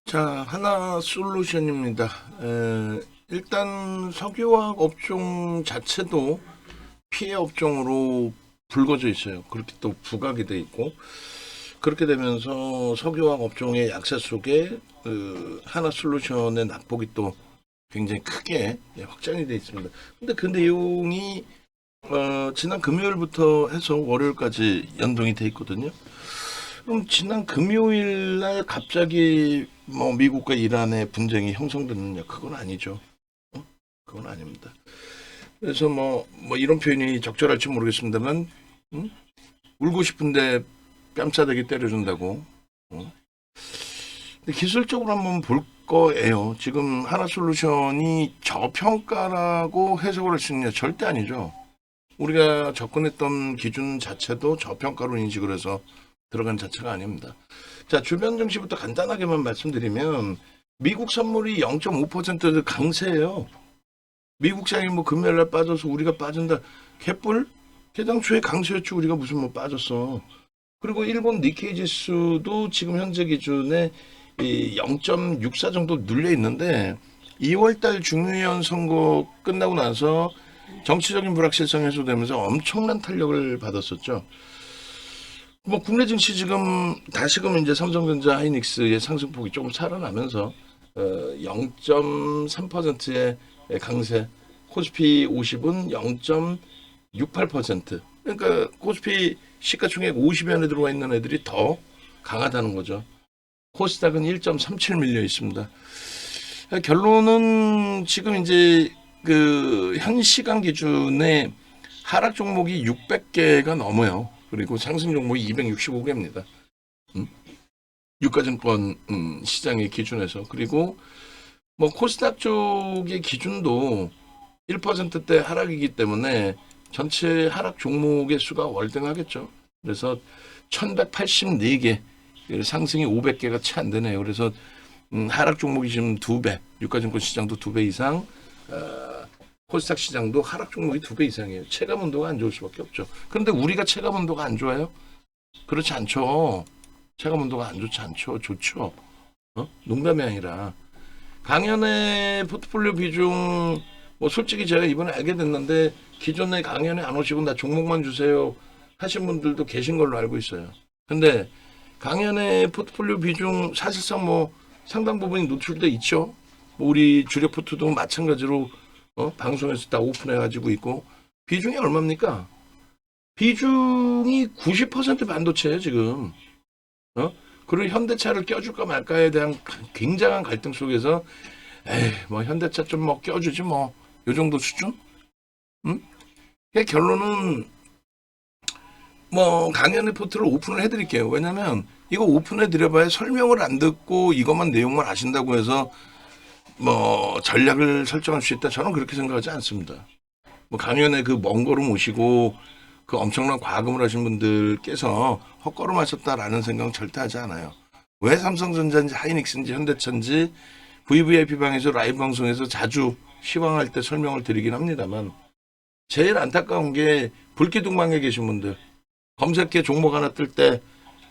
자, 하나 솔루션입니다. 일단 석유화학 업종 자체도 피해 업종으로 불거져 있어요. 그렇게 또 부각이 돼 있고 그렇게 되면서 석유화학 업종의 약세 속에 하나 솔루션의 낙폭이 또 굉장히 크게 확장이 돼 있습니다. 근데 그 내용이 지난 금요일부터 해서 월요일까지 연동이 돼 있거든요. 그럼 지난 금요일 날 갑자기 뭐 미국과 이란의 분쟁이 형성됐느냐? 그건 아니죠. 그건 아닙니다. 그래서 뭐 이런 표현이 적절할지 모르겠습니다만, 음? 울고 싶은데 뺨싸대기 때려준다고. 어? 근데 기술적으로 한번 볼 거예요. 지금 하나 솔루션이 저평가라고 해석을 할 수 있느냐? 절대 아니죠. 우리가 접근했던 기준 자체도 저평가로 인식을 해서 들어간 자체가 아닙니다. 자, 주변 증시부터 간단하게만 말씀드리면 미국 선물이 0.5% 강세예요. 미국 장이 뭐 금요일 날 빠져서 우리가 빠진다. 개뿔? 개당초에 강세였죠. 우리가 무슨 뭐 빠졌어. 그리고 일본 니케이 지수도 지금 현재 기준에 이 0.64 정도 눌려 있는데 2월달 중의원 선거 끝나고 나서 정치적인 불확실성이 해소되면서 엄청난 탄력을 받았었죠. 뭐 국내 증시 지금 다시금 이제 삼성전자 하이닉스의 상승폭이 조금 살아나면서 0.3%의 강세, 코스피 50은 0.68%. 그러니까 코스피 시가총액 50위 안에 들어와 있는 애들이 더 강하다는 거죠. 코스닥은 1.37 밀려 있습니다. 결론은 지금 이제 그 현 시간 기준에 하락 종목이 600개가 넘어요. 그리고 상승 종목이 265개입니다. 유가증권 시장의 기준에서. 그리고 뭐 코스닥 쪽의 기준도 1%대 하락이기 때문에 전체 하락 종목의 수가 월등하겠죠. 그래서 1184개, 상승이 500개가 채 안 되네요. 그래서 하락 종목이 지금 2배, 유가증권 시장도 2배 이상, 코스닥 시장도 하락 종목이 2배 이상이에요. 체감 온도가 안 좋을 수밖에 없죠. 그런데 우리가 체감 온도가 안 좋아요? 그렇지 않죠. 체감 온도가 안 좋지 않죠. 좋죠. 농담이 아니라 강연의 포트폴리오 비중 뭐 솔직히 제가 이번에 알게 됐는데 기존에 강연에 안 오시고 나 종목만 주세요 하신 분들도 계신 걸로 알고 있어요. 근데 강연의 포트폴리오 비중 사실상 뭐 상당 부분이 노출돼 있죠. 뭐 우리 주력 포트도 마찬가지로 방송에서 다 오픈해 가지고 있고 비중이 얼마입니까? 비중이 90% 반도체예요 지금. 어? 그리고 현대차를 껴줄까 말까에 대한 굉장한 갈등 속에서 에이 뭐 현대차 좀 뭐 껴주지 뭐 요 정도 수준? 응? 그러니까 결론은 뭐 강연 리포트를 오픈을 해드릴게요. 왜냐면 이거 오픈해 드려봐야 설명을 안 듣고 이것만 내용만 아신다고 해서 뭐 전략을 설정할 수 있다. 저는 그렇게 생각하지 않습니다. 뭐 강연에 그 먼 걸음 오시고 그 엄청난 과금을 하신 분들께서 헛걸음 하셨다라는 생각은 절대 하지 않아요. 왜 삼성전자인지 하이닉스인지 현대차인지 VVIP 방에서 라이브 방송에서 자주 시황할 때 설명을 드리긴 합니다만 제일 안타까운 게 불기둥방에 계신 분들 검색해 종목 하나 뜰 때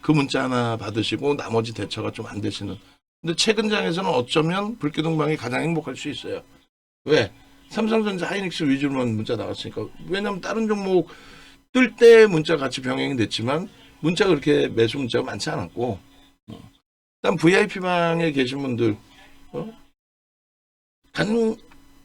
그 문자 하나 받으시고 나머지 대처가 좀 안 되시는. 근데 최근 장에서는 어쩌면 불기둥방이 가장 행복할 수 있어요. 왜? 삼성전자 하이닉스 위주로만 문자 나왔으니까. 왜냐면 다른 종목 뜰 때 문자 같이 병행이 됐지만 문자가 그렇게 매수 문자가 많지 않았고 일단 VIP방에 계신 분들 간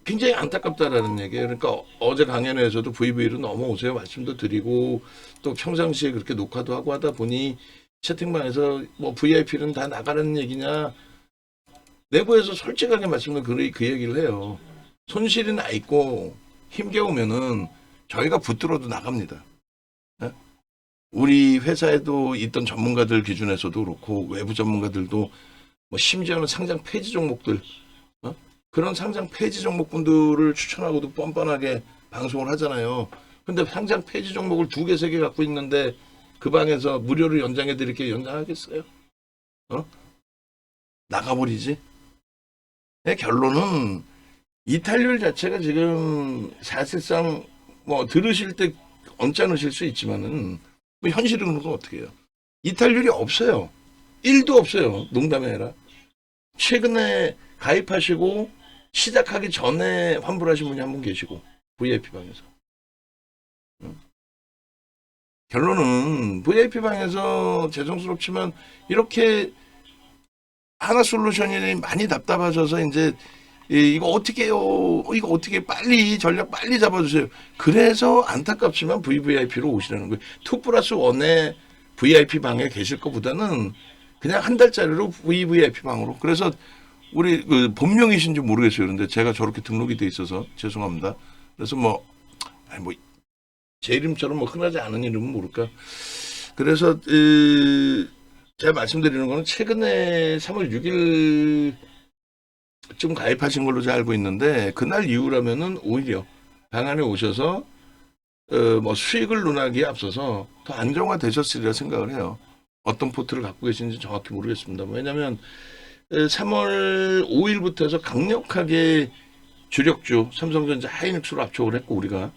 굉장히 안타깝다라는 얘기예요. 그러니까 어제 강연회에서도 VV로 넘어오세요 말씀도 드리고 또 평상시에 그렇게 녹화도 하고 하다 보니 채팅방에서 뭐 VIP는 다 나가는 얘기냐 내부에서 솔직하게 말씀을 그 얘기를 해요. 손실이 나 있고 힘겨우면은 저희가 붙들어도 나갑니다. 예? 우리 회사에도 있던 전문가들 기준에서도 그렇고 외부 전문가들도 뭐 심지어는 상장 폐지 종목들 그런 상장 폐지 종목분들을 추천하고도 뻔뻔하게 방송을 하잖아요. 근데 상장 폐지 종목을 2개, 3개 갖고 있는데 그 방에서 무료로 연장해 드릴게 연장하겠어요? 어? 나가버리지? 결론은 이탈률 자체가 지금 사실상 뭐 들으실 때 언짢으실 수 있지만은 뭐 현실은 그건 어떻게 해요? 이탈률이 없어요. 1도 없어요. 농담이 아니라. 최근에 가입하시고 시작하기 전에 환불하신 분이 한 분 계시고 VIP 방에서. 결론은 VIP 방에서 죄송스럽지만 이렇게 하나솔루션이 많이 답답하셔서 이제 이거 어떻게 해요? 이거 어떻게 빨리 전략 빨리 잡아주세요. 그래서 안타깝지만 VVIP로 오시라는 거예요. 2+1의 VIP 방에 계실 것보다는 그냥 한 달짜리로 VVIP 방으로. 그래서 우리 그 본명이신지 모르겠어요. 그런데 제가 저렇게 등록이 돼 있어서 죄송합니다. 그래서 제 이름처럼 뭐 흔하지 않은 이름은 모를까. 그래서 제가 말씀드리는 거는 최근에 3월 6일쯤 가입하신 걸로 제가 알고 있는데 그날 이후라면은 오히려 방 안에 오셔서 뭐 수익을 논하기에 앞서서 더 안정화되셨으리라 생각을 해요. 어떤 포트를 갖고 계신지 정확히 모르겠습니다. 왜냐하면 3월 5일부터 해서 강력하게 주력주 삼성전자 하이닉스로 압축을 했고 우리가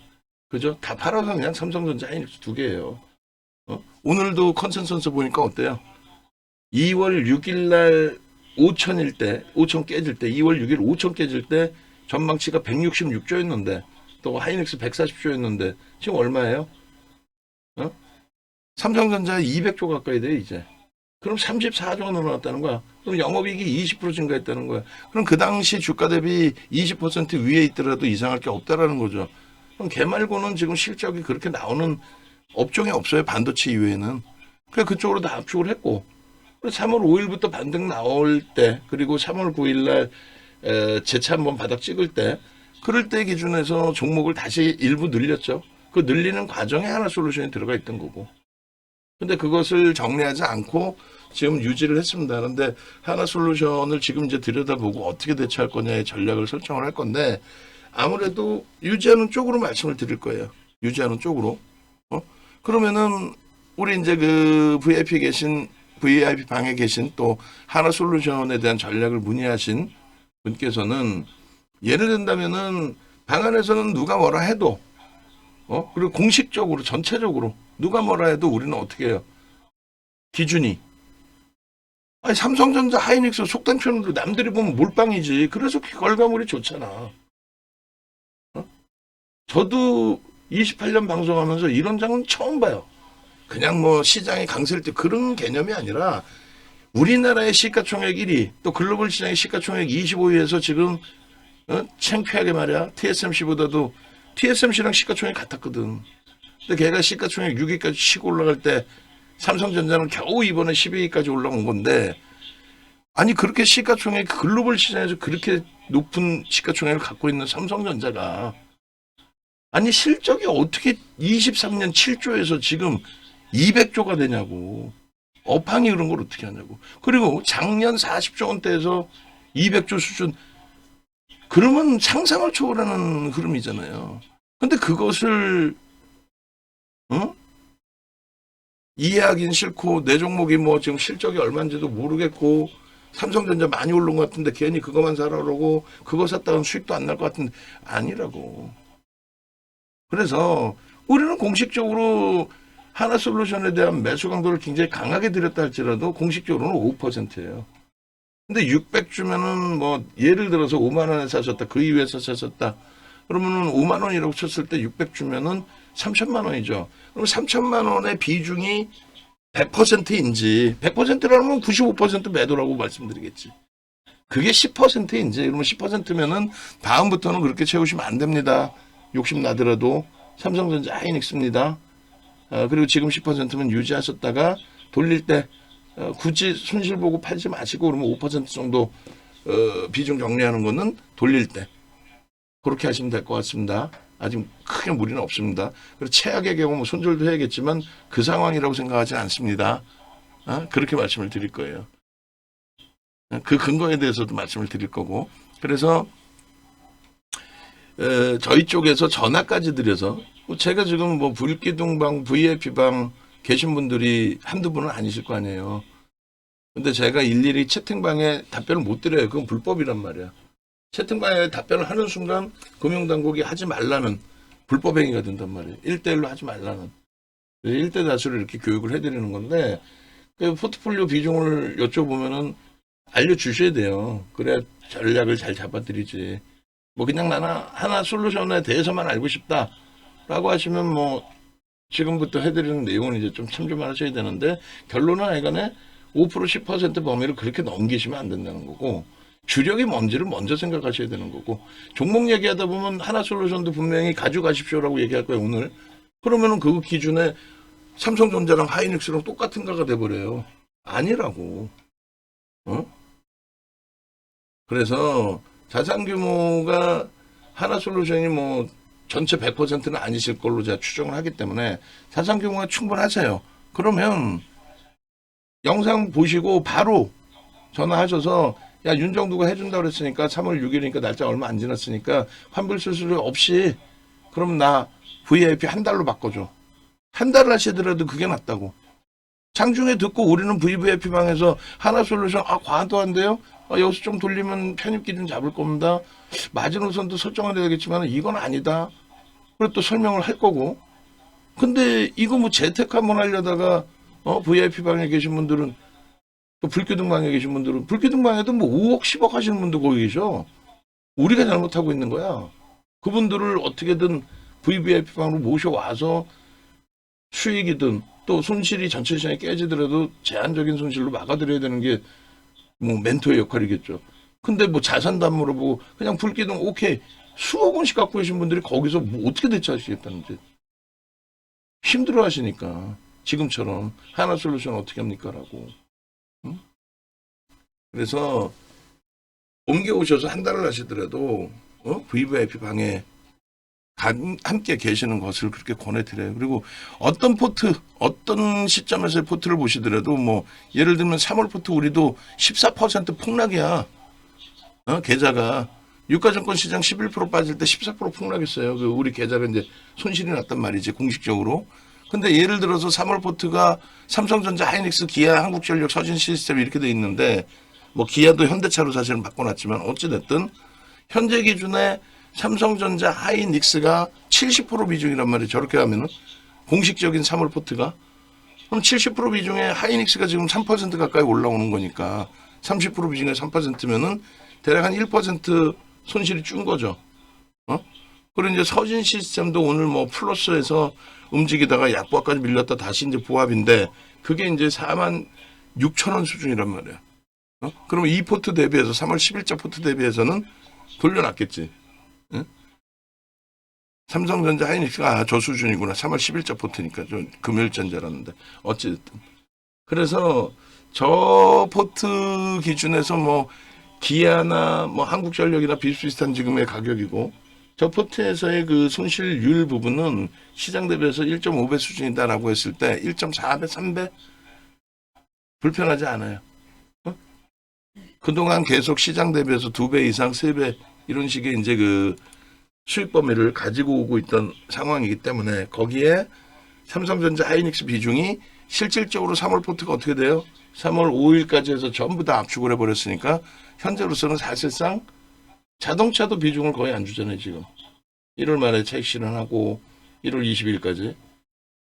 그죠? 다 팔아서 그냥 삼성전자 하이닉스 두 개예요. 오늘도 컨센서스 보니까 어때요? 2월 6일 날 5천일 때, 5천 깨질 때, 2월 6일 5천 깨질 때 전망치가 166조였는데 또 하이닉스 140조였는데 지금 얼마예요? 삼성전자 200조 가까이 돼 이제. 그럼 34조가 늘어났다는 거야. 그럼 영업이익이 20% 증가했다는 거야. 그럼 그 당시 주가 대비 20% 위에 있더라도 이상할 게 없다라는 거죠. 그럼 걔 말고는 지금 실적이 그렇게 나오는 업종이 없어요. 반도체 이외에는. 그래서 그쪽으로 다 압축을 했고 3월 5일부터 반등 나올 때 그리고 3월 9일 날 재차 한번 바닥 찍을 때 그럴 때 기준에서 종목을 다시 일부 늘렸죠. 그 늘리는 과정에 하나솔루션이 들어가 있던 거고. 근데 그것을 정리하지 않고 지금 유지를 했습니다. 그런데 하나솔루션을 지금 이제 들여다보고 어떻게 대처할 거냐의 전략을 설정을 할 건데 아무래도 유지하는 쪽으로 말씀을 드릴 거예요. 유지하는 쪽으로. 그러면은 우리 이제 그 VIP 방에 계신 또 하나솔루션에 대한 전략을 문의하신 분께서는 예를 든다면은 방 안에서는 누가 뭐라 해도 그리고 공식적으로 전체적으로 누가 뭐라 해도 우리는 어떻게 해요? 기준이 아니 삼성전자 하이닉스 속단 표현으로 남들이 보면 몰빵이지. 그래서 결과물이 좋잖아. 저도 28년 방송하면서 이런 장은 처음 봐요. 그냥 뭐 시장이 강세일 때 그런 개념이 아니라 우리나라의 시가총액 1위 또 글로벌 시장의 시가총액 25위에서 지금 창피하게 말이야 TSMC보다도 TSMC랑 시가총액 같았거든. 근데 걔가 시가총액 6위까지 치고 올라갈 때 삼성전자는 겨우 이번에 12위까지 올라온 건데 아니 그렇게 시가총액 글로벌 시장에서 그렇게 높은 시가총액을 갖고 있는 삼성전자가 아니 실적이 어떻게 23년 7조에서 지금 200조가 되냐고. 업황이 그런 걸 어떻게 하냐고. 그리고 작년 40조 원대에서 200조 수준 그러면 상상을 초월하는 흐름이잖아요. 근데 그것을 이해하긴 싫고 내 종목이 뭐 지금 실적이 얼마인지도 모르겠고 삼성전자 많이 오른 것 같은데 괜히 그것만 사라 그러고 그거 샀다간 수익도 안 날 것 같은데 아니라고. 그래서 우리는 공식적으로 하나솔루션에 대한 매수 강도를 굉장히 강하게 드렸다 할지라도 공식적으로는 5%예요. 근데 600주면은 뭐 예를 들어서 5만 원에 사셨다. 그 이후에서 사셨다. 그러면은 5만 원이라고 쳤을 때 600주면은 3천만 원이죠. 그럼 3천만 원의 비중이 100%인지 100%라면 95% 매도라고 말씀드리겠지. 그게 10%인지 그러면 10%면은 다음부터는 그렇게 채우시면 안 됩니다. 욕심 나더라도 삼성전자 하이닉스입니다. 그리고 지금 10%면 유지하셨다가 돌릴 때 굳이 손실 보고 팔지 마시고 그러면 5% 정도 비중 정리하는 거는 돌릴 때 그렇게 하시면 될 것 같습니다. 아직 크게 무리는 없습니다. 그리고 최악의 경우 뭐 손절도 해야겠지만 그 상황이라고 생각하지 않습니다. 그렇게 말씀을 드릴 거예요. 그 근거에 대해서도 말씀을 드릴 거고 그래서 저희 쪽에서 전화까지 드려서 제가 지금 뭐 불기둥방 VIP방 계신 분들이 한두 분은 아니실 거 아니에요. 근데 제가 일일이 채팅방에 답변을 못 드려요. 그건 불법이란 말이야. 채팅방에 답변을 하는 순간 금융당국이 하지 말라는 불법 행위가 된단 말이에요. 1대1로 하지 말라는. 1대 다수를 이렇게 교육을 해드리는 건데 그 포트폴리오 비중을 여쭤보면은 알려주셔야 돼요. 그래야 전략을 잘 잡아드리지. 뭐 그냥 나는 하나 솔루션에 대해서만 알고 싶다라고 하시면 뭐 지금부터 해드리는 내용은 이제 좀 참조만 하셔야 되는데, 결론은 하여간에 5% 10% 범위를 그렇게 넘기시면 안 된다는 거고, 주력이 뭔지를 먼저 생각하셔야 되는 거고, 종목 얘기하다 보면 하나 솔루션도 분명히 가져가십시오라고 얘기할 거예요 오늘. 그러면은 그 기준에 삼성전자랑 하이닉스랑 똑같은 가가 돼버려요. 아니라고. 어? 그래서 자산 규모가 하나 솔루션이 뭐 전체 100%는 아니실 걸로 제가 추정을 하기 때문에 자산 규모가 충분하세요. 그러면 영상 보시고 바로 전화하셔서, 야, 윤정두가 해준다 그랬으니까 3월 6일이니까 날짜 얼마 안 지났으니까 환불 수수료 없이 그럼 나 VIP 한 달로 바꿔줘. 한 달 하시더라도 그게 낫다고. 장중에 듣고 우리는 VVIP 방에서 하나 솔루션 과도한데요. 여기서 좀 돌리면 편입 기준 잡을 겁니다. 마지노선도 설정을 해야 되겠지만 이건 아니다. 그리고 또 설명을 할 거고. 근데 이거 뭐 재택 한번 하려다가 VIP 방에 계신 분들은, 또 불기둥 방에 계신 분들은, 불기둥 방에도 뭐 5억 10억 하시는 분도 거기 계셔. 우리가 잘못하고 있는 거야. 그분들을 어떻게든 VVIP 방으로 모셔와서 수익이든 또 손실이 전체 시장에 깨지더라도 제한적인 손실로 막아드려야 되는 게 뭐 멘토의 역할이겠죠. 근데 뭐 자산도 안 물어보고 그냥 불기둥 오케이 수억 원씩 갖고 계신 분들이 거기서 뭐 어떻게 대처하시겠다는지 힘들어 하시니까, 지금처럼 하나 솔루션 어떻게 합니까 라고. 응? 그래서 옮겨오셔서 한 달을 하시더라도 VVIP 방에 함께 계시는 것을 그렇게 권해드려요. 그리고 어떤 포트, 어떤 시점에서의 포트를 보시더라도 뭐 예를 들면 3월 포트 우리도 14% 폭락이야. 계좌가 유가증권 시장 11% 빠질 때 14% 폭락했어요. 그 우리 계좌가 이제 손실이 났단 말이지 공식적으로. 근데 예를 들어서 3월 포트가 삼성전자, 하이닉스, 기아, 한국전력, 서진시스템 이렇게 돼 있는데, 뭐 기아도 현대차로 사실은 바꿔놨지만 어찌됐든 현재 기준에 삼성전자, 하이닉스가 70% 비중이란 말이에요. 저렇게 하면은 공식적인 3월 포트가. 그럼 70% 비중에 하이닉스가 지금 3% 가까이 올라오는 거니까 30% 비중에 3%면은 대략 한 1% 손실이 준 거죠. 그리고 이제 서진 시스템도 오늘 뭐 플러스에서 움직이다가 약보합까지 밀렸다 다시 이제 보합인데, 그게 이제 4만 6천 원 수준이란 말이에요. 그러면 이 포트 대비해서 3월 10일자 포트 대비해서는 돌려놨겠지. 삼성전자, 하이닉스가 저 수준이구나. 3월 10일자 포트니까 좀 금요일자인 줄 알았는데 어찌됐든. 그래서 저 포트 기준에서 뭐 기아나 뭐 한국전력이나 비슷비슷한 지금의 가격이고, 저 포트에서의 그 손실률 부분은 시장 대비해서 1.5배 수준이다라고 했을 때 1.4배, 3배 불편하지 않아요. 그동안 계속 시장 대비해서 2배 이상, 3배 이런 식의 이제 그 수익 범위를 가지고 오고 있던 상황이기 때문에, 거기에 삼성전자, 하이닉스 비중이 실질적으로 3월 포트가 어떻게 돼요? 3월 5일까지 해서 전부 다 압축을 해버렸으니까 현재로서는 사실상 자동차도 비중을 거의 안 주잖아요. 지금 1월 말에 차익 실현하고 1월 20일까지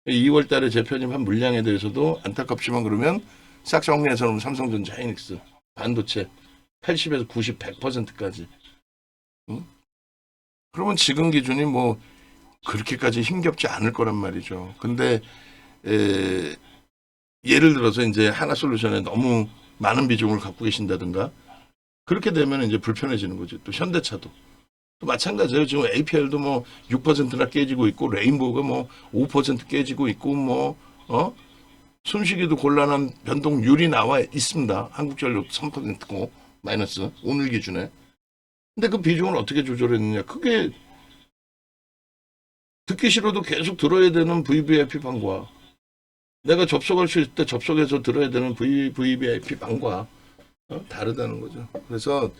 2월 달에 재편입한 물량에 대해서도 안타깝지만 그러면 싹 정리해서 그러면 삼성전자, 하이닉스, 반도체 80에서 90, 100%까지. 그러면 지금 기준이 뭐 그렇게까지 힘겹지 않을 거란 말이죠. 근데 예를 들어서 이제 하나 솔루션에 너무 많은 비중을 갖고 계신다든가 그렇게 되면 이제 불편해지는 거죠. 또 현대차도 또 마찬가지예요. 지금 APL도 뭐 6%나 깨지고 있고, 레인보우가 뭐 5% 깨지고 있고, 뭐 숨쉬기도 곤란한 변동률이 나와 있습니다. 한국전력 3%고 마이너스 오늘 기준에. 근데 그 비중을 어떻게 조절했느냐. 그게 듣기 싫어도 계속 들어야 되는 VVIP 방과, 내가 접속할 수 있을 때 접속해서 들어야 되는 VVIP 방과 다르다는 거죠. 그래서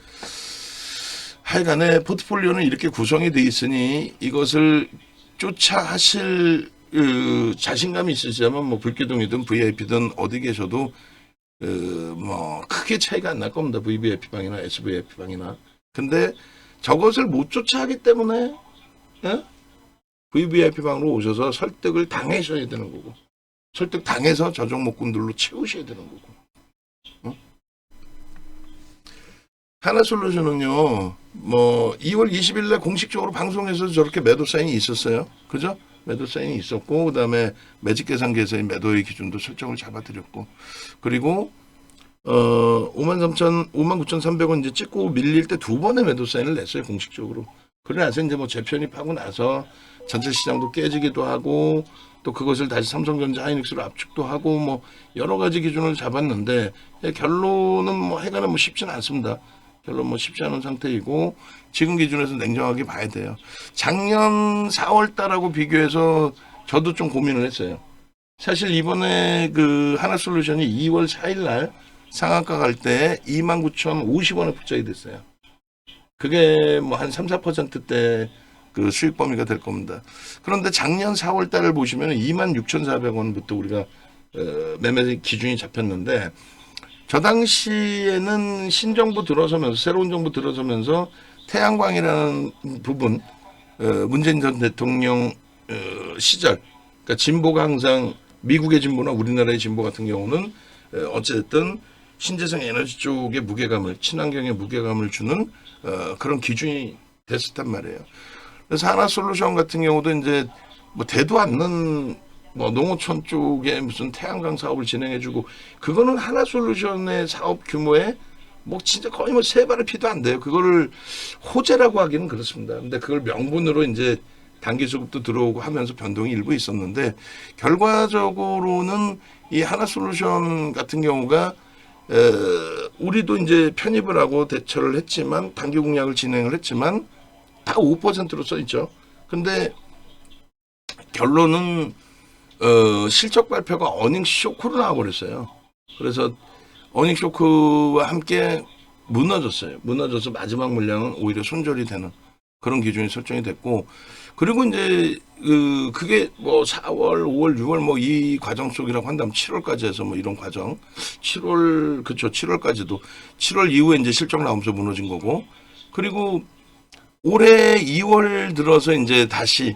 하여간에 포트폴리오는 이렇게 구성이 돼 있으니 이것을 쫓아 하실 자신감이 있으시다면 뭐 불기둥이든 VIP든 어디 계셔도 뭐 크게 차이가 안 날 겁니다. VVIP 방이나 SVIP 방이나. 근데 저것을 못 쫓아 하기 때문에 VVIP 방으로 오셔서 설득을 당하셔야 되는 거고, 설득 당해서 저 종목군들로 채우셔야 되는 거고. 하나솔루션은요, 뭐 2월 20일 날 공식적으로 방송에서 저렇게 매도 사인이 있었어요. 그죠? 매도 사인이 있었고, 그다음에 매직 계산기에서의 매도의 기준도 설정을 잡아드렸고, 그리고 53,300원 이제 찍고 밀릴 때 두 번의 매도 사인을 냈어요, 공식적으로. 그러고 나서 이제 뭐 재편입하고 나서 전체 시장도 깨지기도 하고, 또 그것을 다시 삼성전자 하이닉스로 압축도 하고, 뭐 여러 가지 기준을 잡았는데, 결론은 뭐 해가는 뭐 쉽지는 않습니다. 결론 뭐 쉽지 않은 상태이고, 지금 기준에서 냉정하게 봐야 돼요. 작년 4월 달하고 비교해서 저도 좀 고민을 했어요. 사실 이번에 그 하나솔루션이 2월 4일 날 상한가 갈 때 29,050원에 폭락이 됐어요. 그게 뭐 한 3, 4%대 그 수익 범위가 될 겁니다. 그런데 작년 4월 달을 보시면 26,400원부터 우리가 매매 기준이 잡혔는데, 저 당시에는 신정부 들어서면서, 새로운 정부 들어서면서 태양광이라는 부분, 문재인 전 대통령 시절, 그러니까 진보가 항상 미국의 진보나 우리나라의 진보 같은 경우는 어쨌든 신재생 에너지 쪽에 무게감을, 친환경에 무게감을 주는 그런 기준이 됐었단 말이에요. 그래서 하나솔루션 같은 경우도 이제 뭐 대도 않는 뭐 농어촌 쪽에 무슨 태양광 사업을 진행해주고, 그거는 하나솔루션의 사업 규모에 뭐 진짜 거의 뭐 세 발의 피도 안 돼요. 그거를 호재라고 하기는 그렇습니다. 근데 그걸 명분으로 이제 단기 수급도 들어오고 하면서 변동이 일부 있었는데, 결과적으로는 이 하나솔루션 같은 경우가 우리도 이제 편입을 하고 대처를 했지만, 단기 공략을 진행을 했지만 다 5%로 써 있죠. 근데 결론은 실적 발표가 어닝 쇼크로 나와버렸어요. 그래서 어닝 쇼크와 함께 무너졌어요. 무너져서 마지막 물량은 오히려 손절이 되는 그런 기준이 설정이 됐고, 그리고 이제 그게 뭐 4월, 5월, 6월 뭐 이 과정 속이라고 한다면 7월까지 해서 뭐 이런 과정, 7월 그쵸 7월까지도 7월 이후에 이제 실적 나오면서 무너진 거고, 그리고 올해 2월 들어서 이제 다시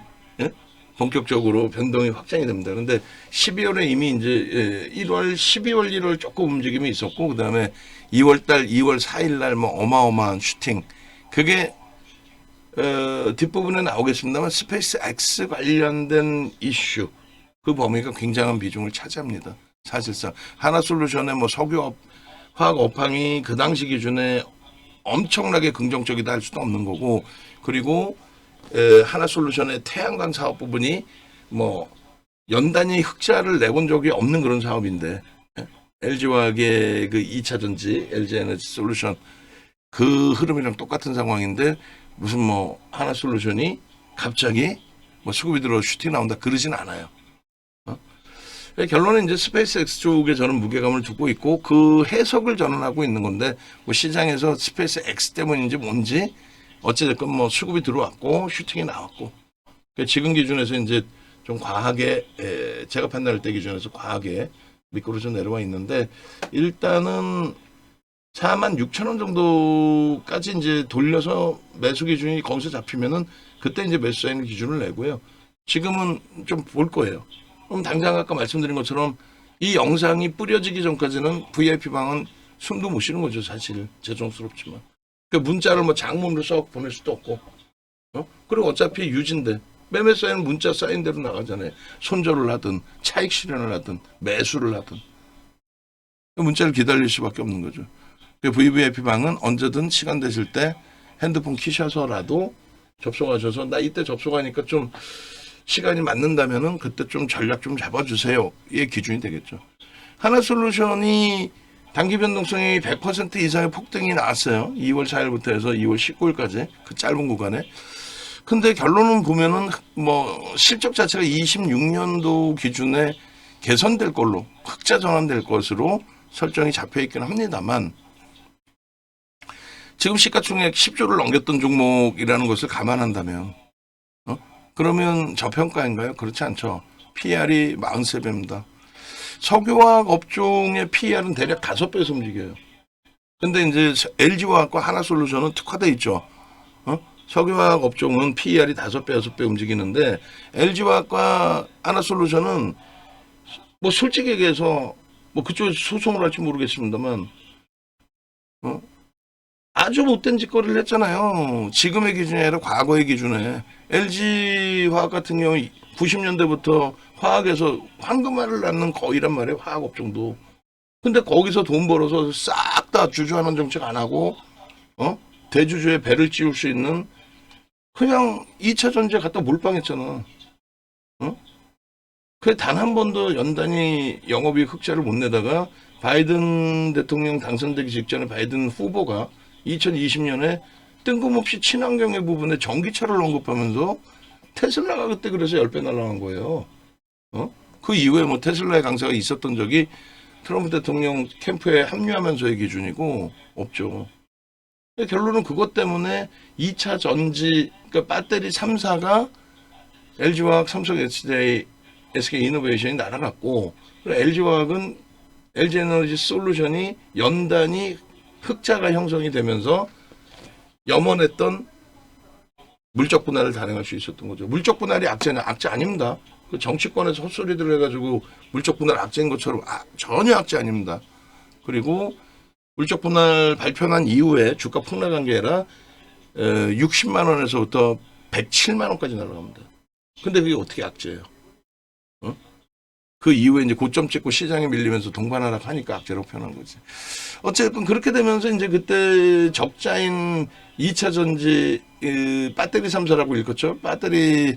본격적으로 변동이 확장이 됩니다. 그런데 12월에 이미 이제 1월, 12월, 1월 조금 움직임이 있었고, 그 다음에 2월 달, 2월 4일 날 뭐 어마어마한 슈팅. 그게 뒷부분에 나오겠습니다만 스페이스 X 관련된 이슈, 그 범위가 굉장한 비중을 차지합니다. 사실상 하나솔루션의 뭐 석유업, 화학 업황이 그 당시 기준에 엄청나게 긍정적이다 할 수도 없는 거고, 그리고 하나솔루션의 태양광 사업 부분이 뭐 연단위 흑자를 내본 적이 없는 그런 사업인데, LG화학의 그 2차 전지, LG에너지 솔루션 그 흐름이랑 똑같은 상황인데, 무슨 뭐 하나솔루션이 갑자기 뭐 수급이 들어 슈팅 나온다 그러진 않아요. 결론은 이제 스페이스 X 쪽에 저는 무게감을 두고 있고, 그 해석을 저는 하고 있는 건데, 뭐 시장에서 스페이스 X 때문인지 뭔지 어찌됐건 뭐 수급이 들어왔고 슈팅이 나왔고, 그러니까 지금 기준에서 이제 좀 과하게 제가 판단할 때 기준에서 과하게 미끄러져 내려와 있는데, 일단은 46,000원 정도까지 이제 돌려서 매수 기준이 거기서 잡히면은 그때 이제 매수 사인 기준을 내고요. 지금은 좀 볼 거예요. 그럼 당장 아까 말씀드린 것처럼 이 영상이 뿌려지기 전까지는 VIP 방은 숨도 못 쉬는 거죠, 사실. 죄송스럽지만. 그 문자를 뭐 장문으로 써 보낼 수도 없고, 그리고 어차피 유지인데 매매 사인은 문자 사인 대로 나가잖아요. 손절을 하든 차익 실현을 하든 매수를 하든 문자를 기다릴 수밖에 없는 거죠. 그 VVIP 방은 언제든 시간 되실 때 핸드폰 키셔서라도 접속하셔서, 나 이때 접속하니까 좀 시간이 맞는다면은 그때 좀 전략 좀 잡아주세요. 이게 기준이 되겠죠. 하나솔루션이 단기 변동성이 100% 이상의 폭등이 나왔어요. 2월 4일부터 해서 2월 19일까지 그 짧은 구간에. 근데 결론은 보면은 뭐 실적 자체가 26년도 기준에 개선될 걸로, 흑자 전환될 것으로 설정이 잡혀 있긴 합니다만, 지금 시가총액 10조를 넘겼던 종목이라는 것을 감안한다면 그러면 저평가인가요? 그렇지 않죠. PR이 43배입니다. 석유화학 업종의 PR은 대략 5배에서 움직여요. 근데 이제 LG화학과 하나솔루션은 특화돼 있죠. 석유화학 업종은 PR이 5배, 6배 움직이는데, LG화학과 하나솔루션은 뭐 솔직히 얘기해서 뭐 그쪽에서 소송을 할지 모르겠습니다만 아주 못된 짓거리를 했잖아요. 지금의 기준이 아니라 과거의 기준에. LG화학 같은 경우 90년대부터 화학에서 황금알을 낳는 거의란 말이에요. 화학업종도. 근데 거기서 돈 벌어서 싹 다 주주환원 정책 안 하고 대주주의 배를 찌울 수 있는 그냥 2차 전지에 갖다 몰빵했잖아. 그래 단 한 번도 연단위 영업이익 흑자를 못 내다가 바이든 대통령 당선되기 직전에 바이든 후보가 2020년에 뜬금없이 친환경의 부분에 전기차를 언급하면서 테슬라가 그때 그래서 10배 날라간 거예요. 그 이후에 뭐 테슬라의 강세가 있었던 적이 트럼프 대통령 캠프에 합류하면서의 기준이고 없죠. 결론은 그것 때문에 2차 전지, 그러니까 배터리 3사가 LG화학, 삼성, SJ, SK이노베이션이 날아갔고 LG화학은 LG에너지 솔루션이 연단이 흑자가 형성이 되면서 염원했던 물적 분할을 단행할 수 있었던 거죠. 물적 분할이 악재냐? 악재 아닙니다. 그 정치권에서 헛소리들 해가지고 물적 분할 악재인 것처럼 전혀 악재 아닙니다. 그리고 물적 분할 발표한 이후에 주가 폭락한 게 아니라 60만 원에서부터 107만 원까지 날아갑니다. 근데 그게 어떻게 악재예요? 그 이후에 이제 고점 찍고 시장에 밀리면서 동반하락 하니까 악재로 표현한 거지. 어쨌든 그렇게 되면서 이제 그때 적자인 2차 전지 배터리 3사라고 읽었죠. 배터리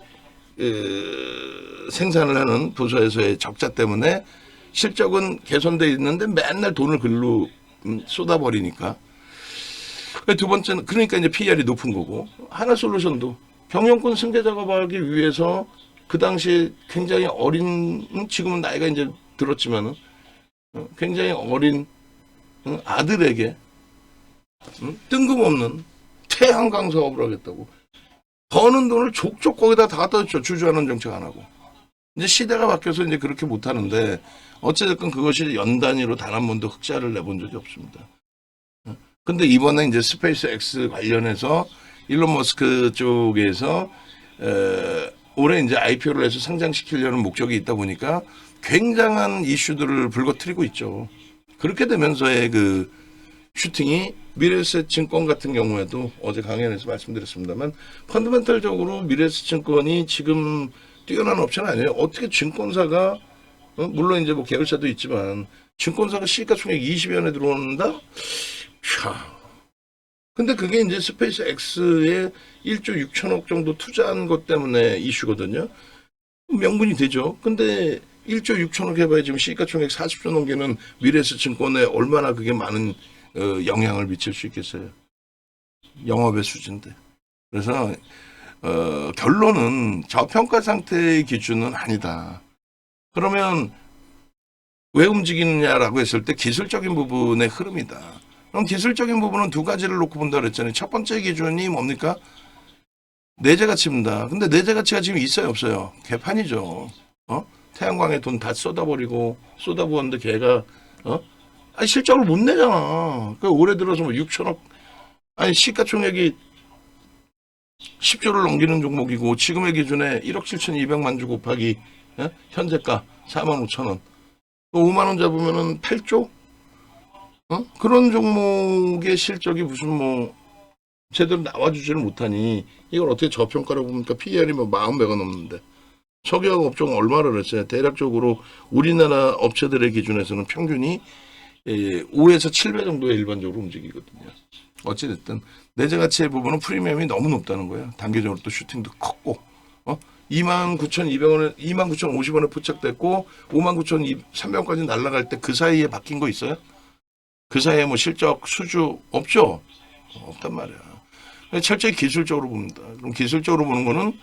생산을 하는 부서에서의 적자 때문에 실적은 개선돼 있는데 맨날 돈을 글로 쏟아버리니까. 두 번째는 그러니까 이제 PER이 높은 거고 하나솔루션도 경영권 승계 작업하기 위해서 그 당시에 굉장히 어린 지금은 나이가 이제 들었지만은 굉장히 어린 아들에게 뜬금없는 태양광 사업을 하겠다고 버는 돈을 족족 거기다 다 갖다 줬죠. 주주환원 정책 안 하고. 이제 시대가 바뀌어서 이제 그렇게 못 하는데 어찌됐건 그것이 연 단위로 단 한 번도 흑자를 내본 적이 없습니다. 근데 이번에 이제 스페이스 X 관련해서 일론 머스크 쪽에서 올해 이제 IPO를 해서 상장시키려는 목적이 있다 보니까 굉장한 이슈들을 불거뜨리고 있죠. 그렇게 되면서의 그 슈팅이 미래에셋 증권 같은 경우에도 어제 강연에서 말씀드렸습니다만 펀더멘털적으로 미래에셋 증권이 지금 뛰어난 업체는 아니에요. 어떻게 증권사가 물론 이제 뭐 계열사도 있지만 증권사가 시가총액 20연에 들어온다? 캬. 근데 그게 이제 스페이스 X에 1조 6천억 정도 투자한 것 때문에 이슈거든요. 명분이 되죠. 근데 1조 6천억 해봐야 지금 시가총액 40조 넘기는 미래에셋 증권에 얼마나 그게 많은 영향을 미칠 수 있겠어요. 영업의 수준인데. 그래서 결론은 저평가 상태의 기준은 아니다. 그러면 왜 움직이느냐라고 했을 때 기술적인 부분의 흐름이다. 그럼 기술적인 부분은 두 가지를 놓고 본다 그랬잖아요. 첫 번째 기준이 뭡니까? 내재 가치입니다. 근데 내재 가치가 지금 있어요, 없어요? 개판이죠. 태양광에 돈 다 쏟아부었는데 걔가 아니 실적을 못 내잖아. 그 올해 들어서 뭐 6천억 아니 시가총액이 10조를 넘기는 종목이고 지금의 기준에 1억 7,200만 주 곱하기 현재가 4만 5천 원. 5만 원 잡으면은 8조? 그런 종목의 실적이 무슨 뭐 제대로 나와주지를 못하니 이걸 어떻게 저평가로 봅니까? PER이 뭐 40배가 넘는데 석유화학 업종 얼마를 했어요? 대략적으로 우리나라 업체들의 기준에서는 평균이 5에서 7배 정도에 일반적으로 움직이거든요. 어찌됐든 내재 가치의 부분은 프리미엄이 너무 높다는 거예요. 단기적으로 또 슈팅도 컸고 29,200원에 29,050원에 포착됐고 59,300원까지 날아갈 때 그 사이에 바뀐 거 있어요? 그 사이에 뭐 실적 수주 없죠? 없단 말이야. 철저히 기술적으로 봅니다. 그럼 기술적으로 보는 거는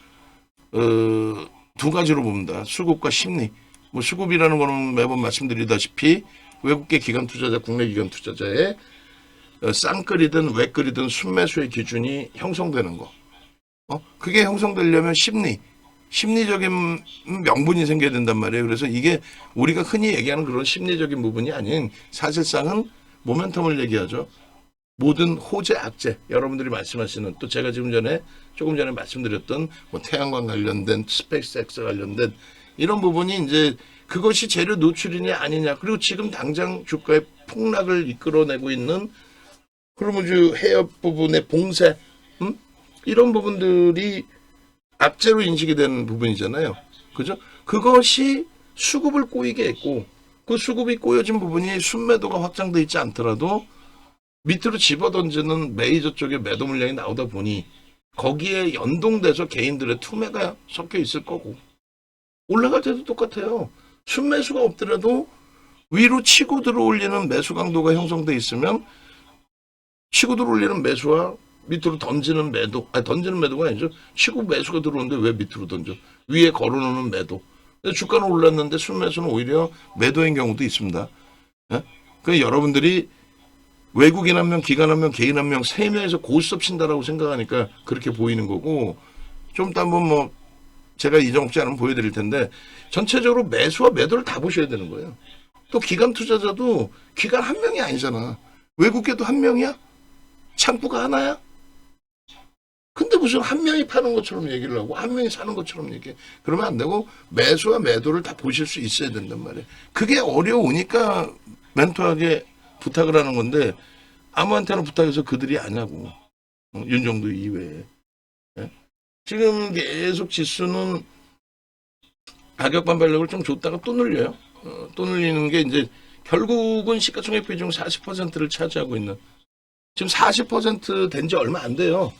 두 가지로 봅니다. 수급과 심리. 뭐 수급이라는 거는 매번 말씀드리다시피 외국계 기관 투자자, 국내 기관 투자자의 쌍끌이든 외끌이든 순매수의 기준이 형성되는 거. 그게 형성되려면 심리적인 명분이 생겨야 된단 말이에요. 그래서 이게 우리가 흔히 얘기하는 그런 심리적인 부분이 아닌 사실상은 모멘텀을 얘기하죠. 모든 호재 악재 여러분들이 말씀하시는 또 제가 조금 전에 말씀드렸던 뭐 태양광 관련된 스페이스 X 관련된 이런 부분이 이제 그것이 재료 노출이냐 아니냐 그리고 지금 당장 주가의 폭락을 이끌어내고 있는 호르무즈 해협 부분의 봉쇄, 이런 부분들이 악재로 인식이 되는 부분이잖아요. 그죠? 그것이 수급을 꼬이게 했고, 그 수급이 꼬여진 부분이 순매도가 확장돼 있지 않더라도 밑으로 집어던지는 메이저 쪽의 매도 물량이 나오다 보니 거기에 연동돼서 개인들의 투매가 섞여 있을 거고, 올라갈 때도 똑같아요. 순매수가 없더라도 위로 치고 들어올리는 매수 강도가 형성돼 있으면 치고 들어올리는 매수와 밑으로 던지는 매도, 아니 던지는 매도가 아니죠. 치고 매수가 들어오는데 왜 밑으로 던져? 위에 걸어놓는 매도. 주가는 올랐는데 순매수는 오히려 매도인 경우도 있습니다. 예? 그 여러분들이 외국인 한 명, 기관 한 명, 개인 한 명, 세 명에서 고스톱 친다라고 생각하니까 그렇게 보이는 거고, 좀 이따 한번 뭐 제가 이정옥지 않으면 보여드릴 텐데 전체적으로 매수와 매도를 다 보셔야 되는 거예요. 또 기관 투자자도 기관 한 명이 아니잖아. 외국계도 한 명이야? 창구가 하나야? 근데 무슨 한 명이 파는 것처럼 얘기를 하고 한 명이 사는 것처럼 얘기해. 그러면 안 되고 매수와 매도를 다 보실 수 있어야 된단 말이에요. 그게 어려우니까 멘토하게 부탁을 하는 건데 아무한테나 부탁해서 그들이 아냐고. 윤정도 이외에. 예? 지금 계속 지수는 가격 반발력을 좀 줬다가 또 늘려요. 또 늘리는 게 이제 결국은 시가총액 비중 40%를 차지하고 있는, 지금 40%된 지 얼마 안 돼요.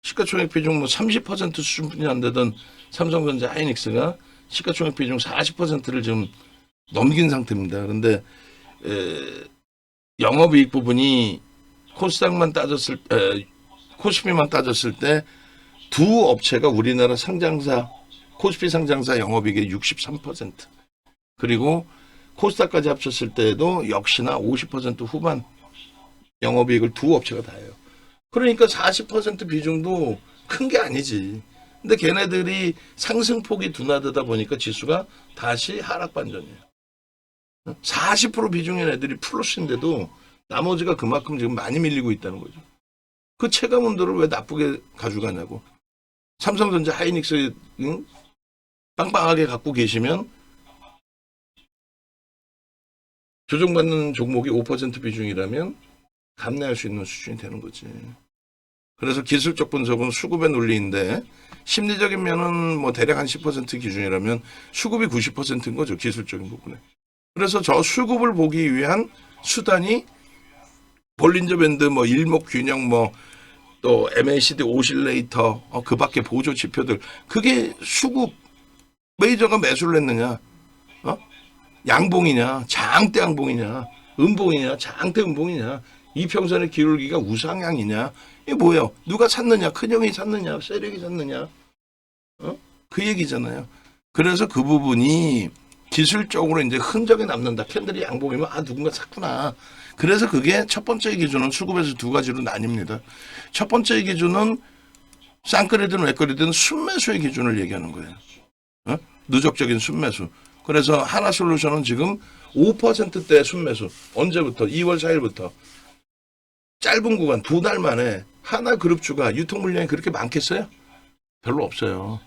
시가총액 비중 뭐 30% 수준뿐이 안 되던 삼성전자 하이닉스가 시가총액 비중 40%를 지금 넘긴 상태입니다. 그런데 영업이익 부분이 코스닥만 따졌을 코스피만 따졌을 때 두 업체가 우리나라 상장사 코스피 상장사 영업이익의 63%, 그리고 코스닥까지 합쳤을 때도 역시나 50% 후반 영업이익을 두 업체가 다 해요. 그러니까 40% 비중도 큰 게 아니지. 근데 걔네들이 상승폭이 둔화되다 보니까 지수가 다시 하락 반전이에요. 40% 비중인 애들이 플러스인데도 나머지가 그만큼 지금 많이 밀리고 있다는 거죠. 그 체감온도를 왜 나쁘게 가져가냐고. 삼성전자 하이닉스 빵빵하게 갖고 계시면 조정받는 종목이 5% 비중이라면 감내할 수 있는 수준이 되는 거지. 그래서 기술적 분석은 수급의 논리인데 심리적인 면은 뭐 대략 한 10% 기준이라면 수급이 90%인 거죠. 기술적인 부분에. 그래서 저 수급을 보기 위한 수단이 볼린저 밴드, 뭐 일목균형, 뭐 또 MACD 오실레이터, 그 밖에 보조 지표들, 그게 수급. 메이저가 매수를 했느냐, 양봉이냐, 장대 양봉이냐, 음봉이냐, 장대 음봉이냐, 이평선의 기울기가 우상향이냐, 이게 뭐예요? 누가 샀느냐, 큰형이 샀느냐, 세력이 샀느냐, 그 얘기잖아요. 그래서 그 부분이 기술적으로 이제 흔적이 남는다. 캔들이 양봉이면 누군가 샀구나. 그래서 그게 첫 번째 기준은 수급에서 두 가지로 나뉩니다. 첫 번째 기준은 쌍끌이든 외끌이든 순매수의 기준을 얘기하는 거예요. 누적적인 순매수. 그래서 하나솔루션은 지금 5%대 순매수. 언제부터? 2월 4일부터. 짧은 구간 두 달 만에 하나그룹주가 유통 물량이 그렇게 많겠어요? 별로 없어요.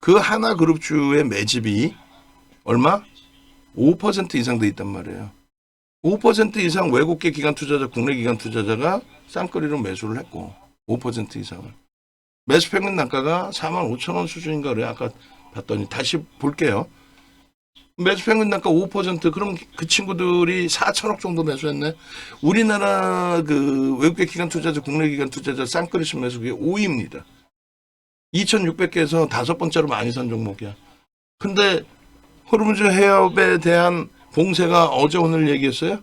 그 하나그룹주의 매집이 얼마? 5% 이상 돼 있단 말이에요. 5% 이상 외국계 기관 투자자, 국내 기관 투자자가 쌍끌이로 매수를 했고 5% 이상을. 매수 평균 단가가 45,000원 수준인가 그래요. 아까 봤더니 다시 볼게요. 매수 평균 단가 5%, 그럼 그 친구들이 4천억 정도 매수했네. 우리나라 그 외국계 기관 투자자, 국내 기관 투자자 쌍끌이 순매수가 5위입니다. 2,600개에서 5번째로 많이 산 종목이야. 근데 호르무즈 해협에 대한 봉쇄가 어제 오늘 얘기했어요?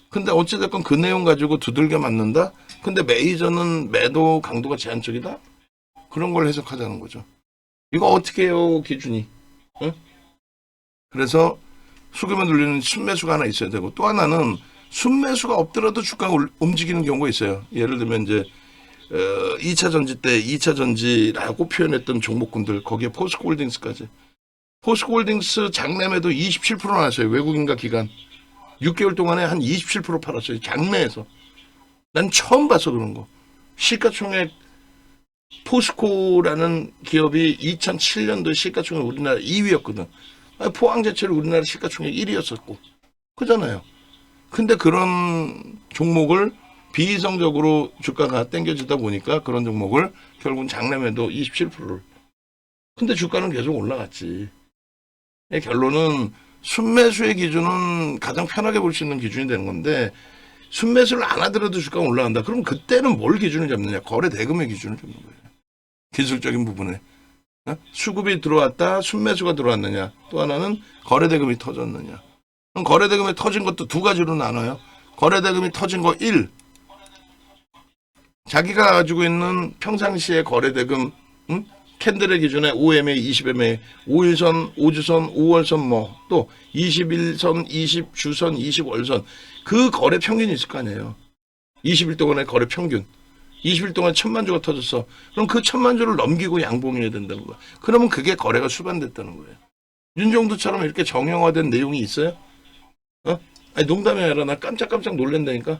근데 어찌됐건 그 내용 가지고 두들겨 맞는다? 근데 메이저는 매도 강도가 제한적이다? 그런 걸 해석하자는 거죠. 이거 어떻게 해요, 기준이? 그래서 수급에 눌리는 순매수가 하나 있어야 되고, 또 하나는 순매수가 없더라도 주가가 움직이는 경우가 있어요. 예를 들면 이제 2차 전지 때 2차 전지라고 표현했던 종목군들, 거기에 포스코홀딩스까지. 포스코홀딩스 장매매도 27% 나왔어요. 외국인과 기관. 6개월 동안에 한 27% 팔았어요. 장매에서. 난 처음 봐서 그런 거. 시가총액 포스코라는 기업이 2007년도에 시가총액 우리나라 2위였거든. 포항제철이 우리나라 시가총액 1위였었고. 그잖아요. 근데 그런 종목을 비이성적으로 주가가 땡겨지다 보니까 그런 종목을 결국은 장래매도 27%를. 근데 주가는 계속 올라갔지. 결론은 순매수의 기준은 가장 편하게 볼 수 있는 기준이 되는 건데 순매수를 안 하더라도 주가가 올라간다. 그럼 그때는 뭘 기준을 잡느냐? 거래 대금의 기준을 잡는 거예요. 기술적인 부분에. 수급이 들어왔다, 순매수가 들어왔느냐. 또 하나는 거래 대금이 터졌느냐. 그럼 거래 대금이 터진 것도 두 가지로 나눠요. 거래 대금이 터진 거 1. 자기가 가지고 있는 평상시의 거래 대금, 캔들의 기준에 5MA, 20MA, 5일선, 5주선, 5월선 또 21선, 20주선, 20월선 그 거래 평균이 있을 거 아니에요. 20일 동안의 거래 평균. 20일 동안 1,000만 주가 터졌어. 그럼 그 1,000만 주를 넘기고 양봉해야 된다는 거야. 그러면 그게 거래가 수반됐다는 거예요. 윤종두처럼 이렇게 정형화된 내용이 있어요? 아니 농담이 아니라 나 깜짝깜짝 놀란다니까.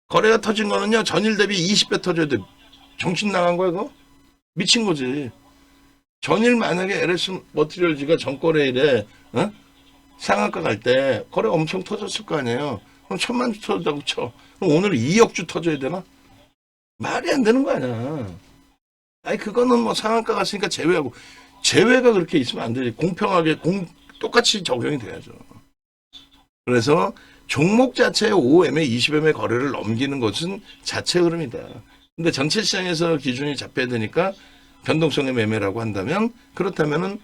거래가 터진 거는요 전일 대비 20배 터져야 돼. 정신 나간 거야 그거? 미친 거지. 전일 만약에 LS 머티리얼즈가 전거래일에 상한가 갈 때 거래 엄청 터졌을 거 아니에요. 그럼 1,000만 주 터졌다고 쳐. 그럼 오늘 2억 주 터져야 되나? 말이 안 되는 거 아니야. 아니 그거는 뭐 상한가 갔으니까 제외하고 제외가 그렇게 있으면 안 되지. 공평하게 똑같이 적용이 돼야죠. 그래서 종목 자체의 5M에 20M의 거래를 넘기는 것은 자체 흐름이다. 근데 전체 시장에서 기준이 잡혀야 되니까 변동성의 매매라고 한다면 그렇다면은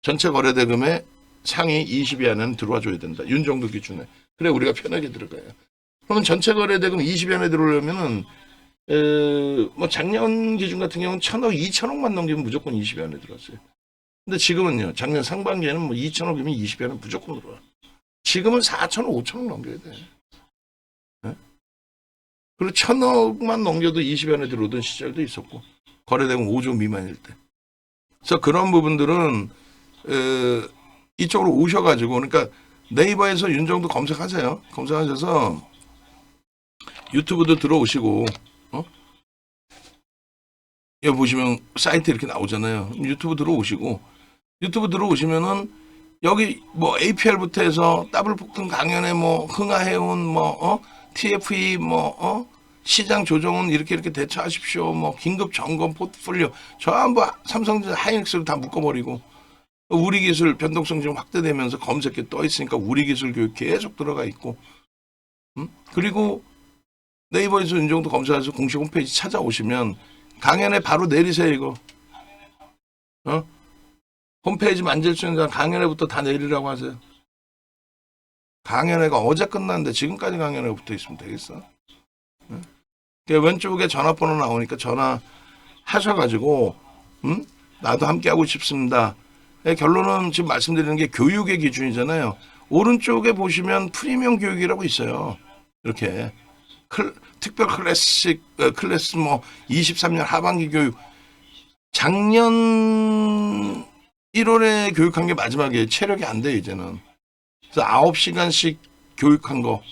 전체 거래 대금의 상위 20위 안에는 들어와 줘야 된다. 윤정도 기준에. 그래 우리가 편하게 들어가요. 그러면 전체 거래 대금 20위 안에 들어오려면은 뭐 작년 기준 같은 경우는 1,000억, 2,000억만 넘기면 무조건 20위 안에 들어왔어요. 근데 지금은요. 작년 상반기에는 뭐 2,000억이면 20위 안에 무조건 들어와. 지금은 4,000억, 5,000억 넘겨야 돼. 네? 그리고 1,000억만 넘겨도 20위 안에 들어오던 시절도 있었고 거래대금 5조 미만일 때. 그래서 그런 부분들은 이쪽으로 오셔가지고 그러니까 네이버에서 윤정도 검색하세요. 검색하셔서 유튜브도 들어오시고 여기 보시면 사이트 이렇게 나오잖아요. 유튜브 들어오시면은 여기 뭐 APR부터 해서 더블 폭등 강연에 뭐 흥하해운 TFE 시장 조정은 이렇게 대처하십시오. 뭐 긴급 점검 포트폴리오 전부 삼성전자 하이닉스를 다 묶어버리고 우리 기술 변동성 지금 확대되면서 검색에 떠 있으니까 우리 기술 교육 계속 들어가 있고 그리고 네이버에서 윤정도 검색해서 공식 홈페이지 찾아오시면 강연에 바로 내리세요 이거. 홈페이지 만질 수 있는 사람 강연회부터 다 내리라고 하세요. 강연회가 어제 끝났는데 지금까지 강연회가 붙어 있으면 되겠어? 왼쪽에 전화번호 나오니까 전화하셔가지고 나도 함께하고 싶습니다. 결론은 지금 말씀드리는 게 교육의 기준이잖아요. 오른쪽에 보시면 프리미엄 교육이라고 있어요. 이렇게 특별 클래스 23년 하반기 교육 작년 1월에 교육한 게 마지막이에요. 체력이 안 돼 이제는. 그래서 9시간씩 교육한 거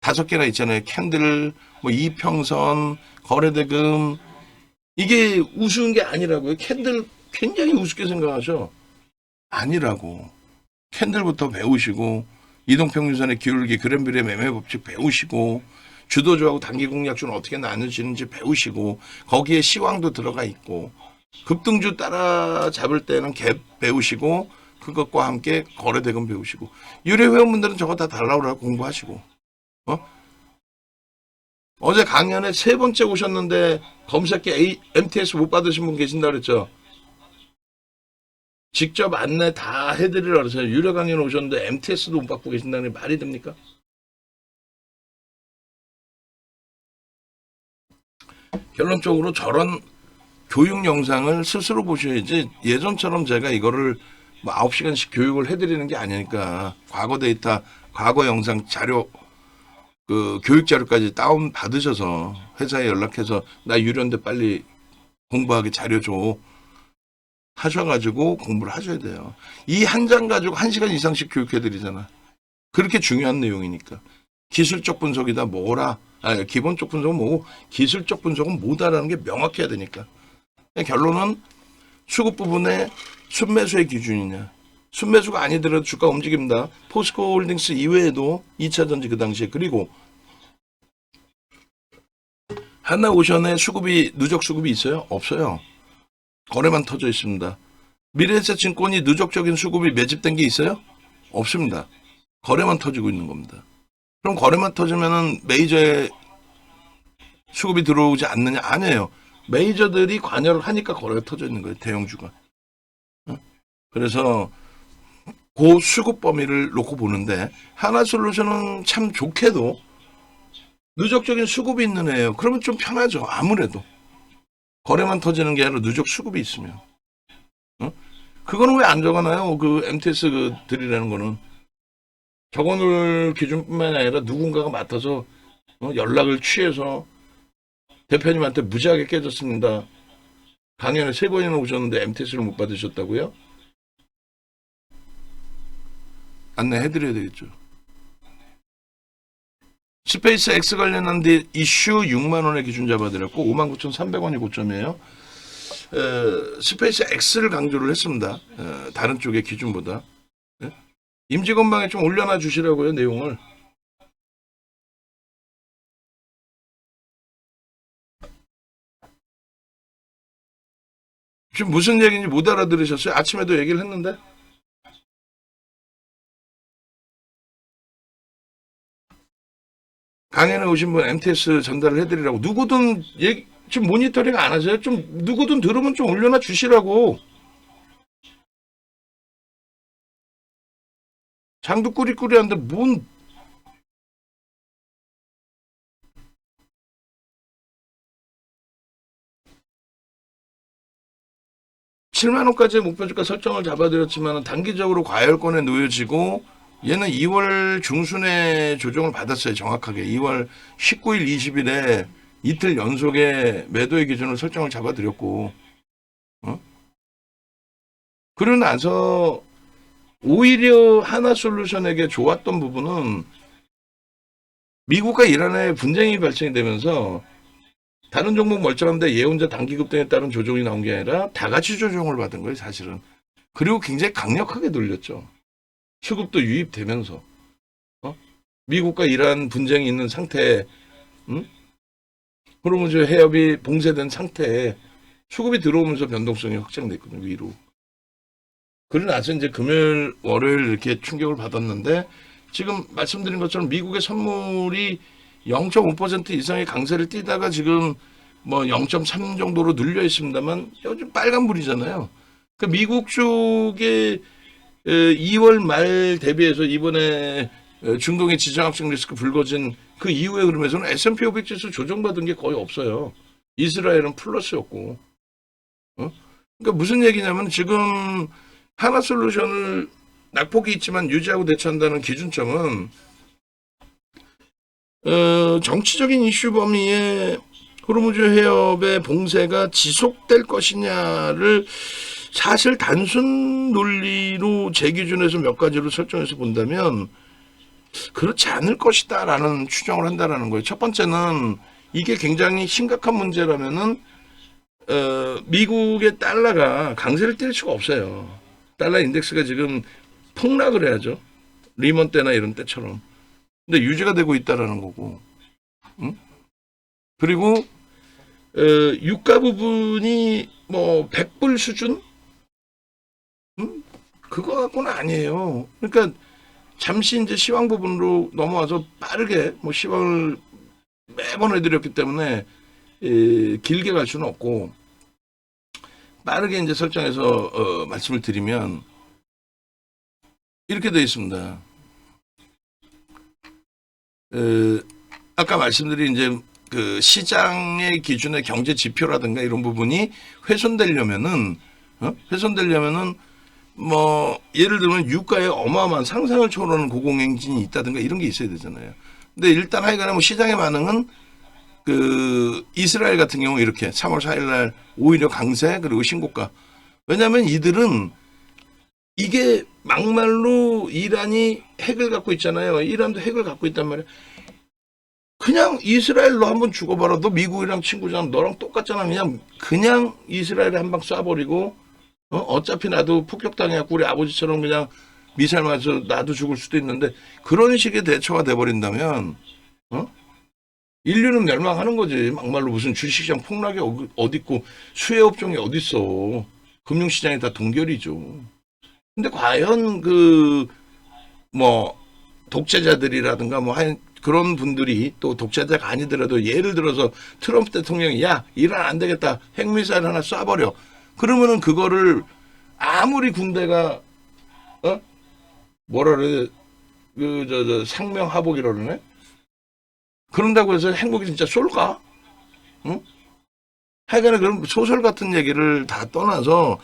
5개나 있잖아요. 캔들, 이평선, 거래대금 이게 우스운 게 아니라고요. 캔들 굉장히 우습게 생각하셔. 아니라고. 캔들부터 배우시고 이동평균선의 기울기, 그램비례 매매 법칙 배우시고 주도주하고 단기 공략주는 어떻게 나눠지는지 배우시고 거기에 시황도 들어가 있고 급등주 따라잡을 때는 갭 배우시고 그것과 함께 거래대금 배우시고 유료 회원분들은 저거 다 달라고 공부하시고 어제 강연에 3번째 오셨는데 검색기 MTS 못 받으신 분 계신다 그랬죠. 직접 안내 다 해드리라고 그래서 유료 강연 오셨는데 MTS도 못 받고 계신다는 게 말이 됩니까? 결론적으로 저런 교육 영상을 스스로 보셔야지 예전처럼 제가 이거를 9시간씩 교육을 해드리는 게 아니니까 과거 데이터, 과거 영상 자료, 교육 자료까지 다운 받으셔서 회사에 연락해서 나 유료인데 빨리 공부하게 자료 줘 하셔가지고 공부를 하셔야 돼요. 이 한 장 가지고 1시간 이상씩 교육해드리잖아. 그렇게 중요한 내용이니까. 기술적 분석이다 뭐라 기본적 분석은 뭐고 기술적 분석은 뭐다라는 게 명확해야 되니까. 결론은 수급 부분에 순매수의 기준이냐. 순매수가 아니더라도 주가 움직입니다. 포스코 홀딩스 이외에도 2차전지 그 당시에 그리고 하나오션에 수급이 누적 수급이 있어요? 없어요. 거래만 터져 있습니다. 미래에셋증권이 누적적인 수급이 매집된 게 있어요? 없습니다. 거래만 터지고 있는 겁니다. 그럼 거래만 터지면은 메이저에 수급이 들어오지 않느냐? 아니에요. 메이저들이 관여를 하니까 거래가 터져 있는 거예요. 대형주가. 그래서 그 수급 범위를 놓고 보는데 하나솔루션은 참 좋게도 누적적인 수급이 있는 애예요. 그러면 좀 편하죠. 아무래도. 거래만 터지는 게 아니라 누적 수급이 있으면. 그거는 왜 안 적어놔요? 그 MTS 그 드리라는 거는. 적어놓을 기준뿐만 아니라 누군가가 맡아서 연락을 취해서 대표님한테 무지하게 깨졌습니다. 강연에 3번이나 오셨는데 MTS를 못 받으셨다고요? 안내해드려야 되겠죠. 스페이스 X 관련한 데 이슈 6만 원의 기준 잡아드렸고 59,300원이 고점이에요. 스페이스 X를 강조를 했습니다. 다른 쪽의 기준보다. 임직원방에 좀 올려놔 주시라고요, 내용을. 지금 무슨 얘기인지 못 알아들으셨어요? 아침에도 얘기를 했는데. 강연에 오신 분 MTS 전달을 해드리라고. 누구든 지금 모니터링 안 하세요? 좀 누구든 들으면 좀 올려놔 주시라고. 장도 꾸리꾸리한데 뭔 7만 원까지의 목표주가 설정을 잡아드렸지만 단기적으로 과열권에 놓여지고 얘는 2월 중순에 조정을 받았어요. 정확하게 2월 19일 20일에 이틀 연속의 매도의 기준을 설정을 잡아드렸고 그러고 나서 오히려 하나솔루션에게 좋았던 부분은 미국과 이란의 분쟁이 발생이 되면서 다른 종목 멀쩡한데 얘 혼자 단기급등에 따른 조정이 나온 게 아니라 다 같이 조정을 받은 거예요, 사실은. 그리고 굉장히 강력하게 돌렸죠. 수급도 유입되면서. 미국과 이란 분쟁이 있는 상태에, 호르무즈 해협이 봉쇄된 상태에 수급이 들어오면서 변동성이 확장됐거든요, 위로. 그러고 나서 이제 금요일, 월요일 이렇게 충격을 받았는데 지금 말씀드린 것처럼 미국의 선물이 0.5% 이상의 강세를 띠다가 지금 뭐 0.3 정도로 눌려 있습니다만 요즘 빨간불이잖아요. 그 미국 쪽에 2월 말 대비해서 이번에 중동의 지정학적 리스크 불거진 그 이후의 흐름에서는 S&P 500 지수 조정받은 게 거의 없어요. 이스라엘은 플러스였고. 그러니까 무슨 얘기냐면 지금 하나솔루션을 낙폭이 있지만 유지하고 대처한다는 기준점은 정치적인 이슈 범위에 호르무즈 해협의 봉쇄가 지속될 것이냐를 사실 단순 논리로 제 기준에서 몇 가지로 설정해서 본다면 그렇지 않을 것이다 라는 추정을 한다라는 거예요. 첫 번째는 이게 굉장히 심각한 문제라면은 미국의 달러가 강세를 띨 수가 없어요. 달러 인덱스가 지금 폭락을 해야죠. 리먼 때나 이런 때처럼. 근데 유지가 되고 있다라는 거고. 그리고 유가 부분이 뭐 100불 수준? 그거 갖고는 아니에요. 그러니까 잠시 이제 시황 부분으로 넘어와서 빠르게 뭐 시황을 매번 해드렸기 때문에 길게 갈 수는 없고 빠르게 이제 설정해서 말씀을 드리면 이렇게 되어 있습니다. 아까 말씀드린 이제 그 시장의 기준의 경제 지표라든가 이런 부분이 훼손되려면은 뭐 예를 들면 유가의 어마어마한 상상을 초월하는 고공행진이 있다든가 이런 게 있어야 되잖아요. 근데 일단 하여간에 뭐 시장의 반응은 그 이스라엘 같은 경우 이렇게 3월 4일 날 오히려 강세 그리고 신고가. 왜냐하면 이들은 이게 막말로 이란이 핵을 갖고 있잖아요. 이란도 핵을 갖고 있단 말이에요. 그냥 이스라엘 너 한번 죽어봐라. 너 미국이랑 친구잖아. 너랑 똑같잖아. 그냥 이스라엘에 한 방 쏴버리고 어차피 나도 폭격당해갖고 우리 아버지처럼 그냥 미사일 맞아서 나도 죽을 수도 있는데 그런 식의 대처가 돼버린다면 인류는 멸망하는 거지. 막말로 무슨 주식시장 폭락이 어디 있고 수혜업종이 어디 있어. 금융시장이 다 동결이죠. 근데 과연 뭐 독재자들이라든가 뭐 그런 분들이 또 독재자가 아니더라도 예를 들어서 트럼프 대통령이 야 이란 안 되겠다 핵미사일 하나 쏴버려. 그러면은 그거를 아무리 군대가 뭐라 그래 상명하복이라 그러네. 그런다고 해서 행복이 진짜 쏠까? 응? 하여간에 그런 소설 같은 얘기를 다 떠나서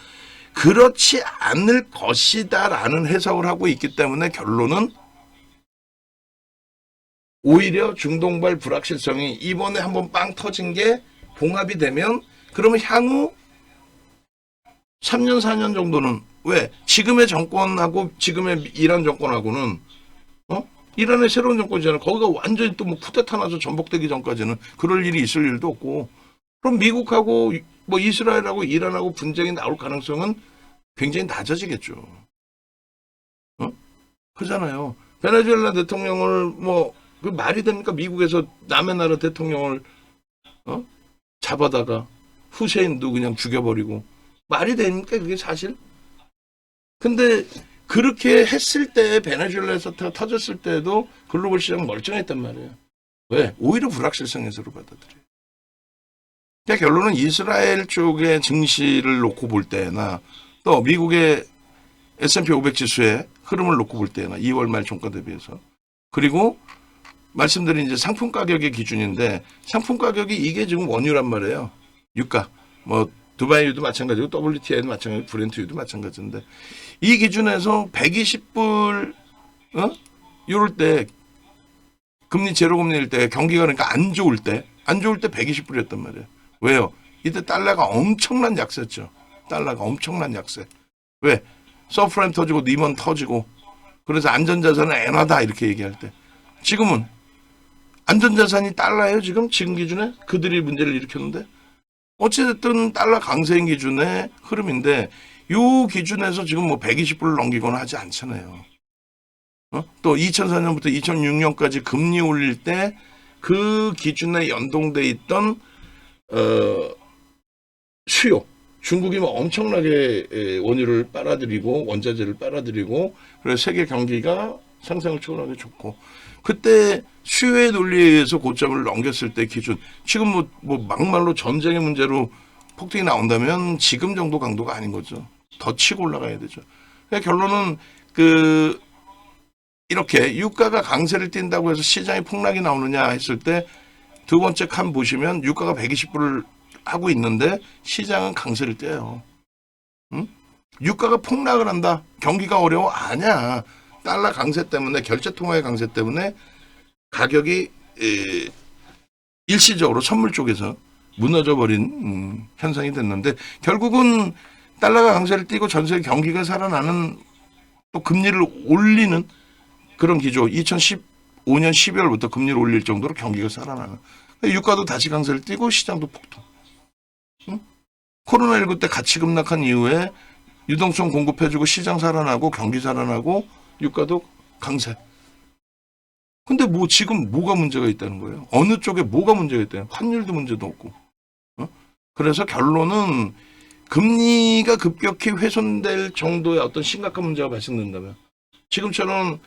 그렇지 않을 것이다라는 해석을 하고 있기 때문에 결론은 오히려 중동발 불확실성이 이번에 한번 빵 터진 게 봉합이 되면 그러면 향후 3년 4년 정도는 왜 지금의 정권하고 지금의 이란 정권하고는 이란의 새로운 정권이잖아. 거기가 완전히 또 뭐 쿠데타 나서 전복되기 전까지는 그럴 일이 있을 일도 없고 그럼 미국하고 뭐 이스라엘하고 이란하고 분쟁이 나올 가능성은 굉장히 낮아지겠죠. 그잖아요. 베네수엘라 대통령을 그 말이 됩니까? 미국에서 남의 나라 대통령을 잡아다가 후세인도 그냥 죽여버리고 말이 됩니까? 그게 사실? 근데 그렇게 했을 때 베네수엘라에서 터졌을 때도 글로벌 시장 멀쩡했단 말이에요. 왜? 오히려 불확실성 요소로 받아들여요. 그러니까 결론은 이스라엘 쪽의 증시를 놓고 볼 때나 또 미국의 S&P 500 지수의 흐름을 놓고 볼 때나 2월 말 종가 대비해서 그리고 말씀드린 이제 상품 가격의 기준인데 상품 가격이 이게 지금 원유란 말이에요. 유가 뭐 두바이유도 마찬가지고 WTI도 마찬가지고 브렌트유도 마찬가지인데 이 기준에서 120불 이럴 때 금리 제로 금리일 때 경기가 그러니까 안 좋을 때 120불이었단 말이에요. 왜요? 이때 달러가 엄청난 약세였죠. 달러가 엄청난 약세. 왜? 서프라임 터지고 니먼 터지고 그래서 안전자산은 엔화다 이렇게 얘기할 때 지금은 안전자산이 달러예요. 지금 기준에 그들이 문제를 일으켰는데 어찌됐든 달러 강세인 기준의 흐름인데 이 기준에서 지금 뭐 120불을 넘기거나 하지 않잖아요. 또 2004년부터 2006년까지 금리 올릴 때 그 기준에 연동돼 있던 수요 중국이 뭐 엄청나게 원유를 빨아들이고 원자재를 빨아들이고 그래서 세계 경기가 상승을 초월하게 좋고 그때 수요의 논리에 의해서 고점을 넘겼을 때 기준 지금 뭐 막말로 전쟁의 문제로 폭등이 나온다면 지금 정도 강도가 아닌 거죠. 더 치고 올라가야 되죠. 그러니까 결론은 이렇게 유가가 강세를 띈다고 해서 시장에 폭락이 나오느냐 했을 때 두 번째 칸 보시면 유가가 120불을 하고 있는데 시장은 강세를 떼요. 응? 유가가 폭락을 한다. 경기가 어려워? 아니야. 달러 강세 때문에 결제통화의 강세 때문에 가격이 일시적으로 선물 쪽에서 무너져버린 현상이 됐는데 결국은 달러가 강세를 띠고 전세 경기가 살아나는 또 금리를 올리는 그런 기조 2015년 12월부터 금리를 올릴 정도로 경기가 살아나는 유가도 다시 강세를 띠고 시장도 폭등. 응? 코로나19 때 같이 급락한 이후에 유동성 공급해주고 시장 살아나고 경기 살아나고 유가도 강세. 근데 뭐 지금 뭐가 문제가 있다는 거예요? 어느 쪽에 뭐가 문제가 있다는 환율도 문제도 없고. 그래서 결론은 금리가 급격히 훼손될 정도의 어떤 심각한 문제가 발생된다면 지금처럼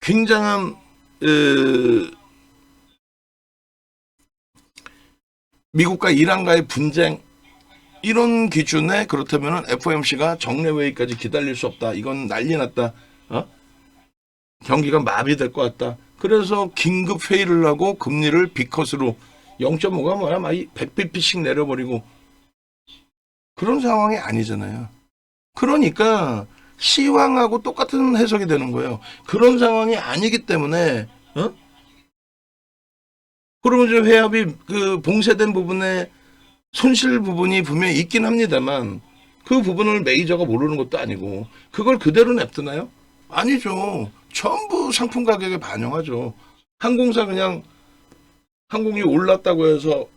굉장한 미국과 이란과의 분쟁 이런 기준에 그렇다면 FOMC가 정례회의까지 기다릴 수 없다. 이건 난리 났다. 경기가 마비될 것 같다. 그래서 긴급 회의를 하고 금리를 B컷으로 0.5가 뭐야? 막 100bp씩 내려버리고 그런 상황이 아니잖아요. 그러니까 시황하고 똑같은 해석이 되는 거예요. 그런 상황이 아니기 때문에 그러면 이제 회합이 봉쇄된 부분에 손실 부분이 분명히 있긴 합니다만 그 부분을 메이저가 모르는 것도 아니고 그걸 그대로 냅두나요? 아니죠. 전부 상품 가격에 반영하죠. 항공사 그냥 항공이 올랐다고 해서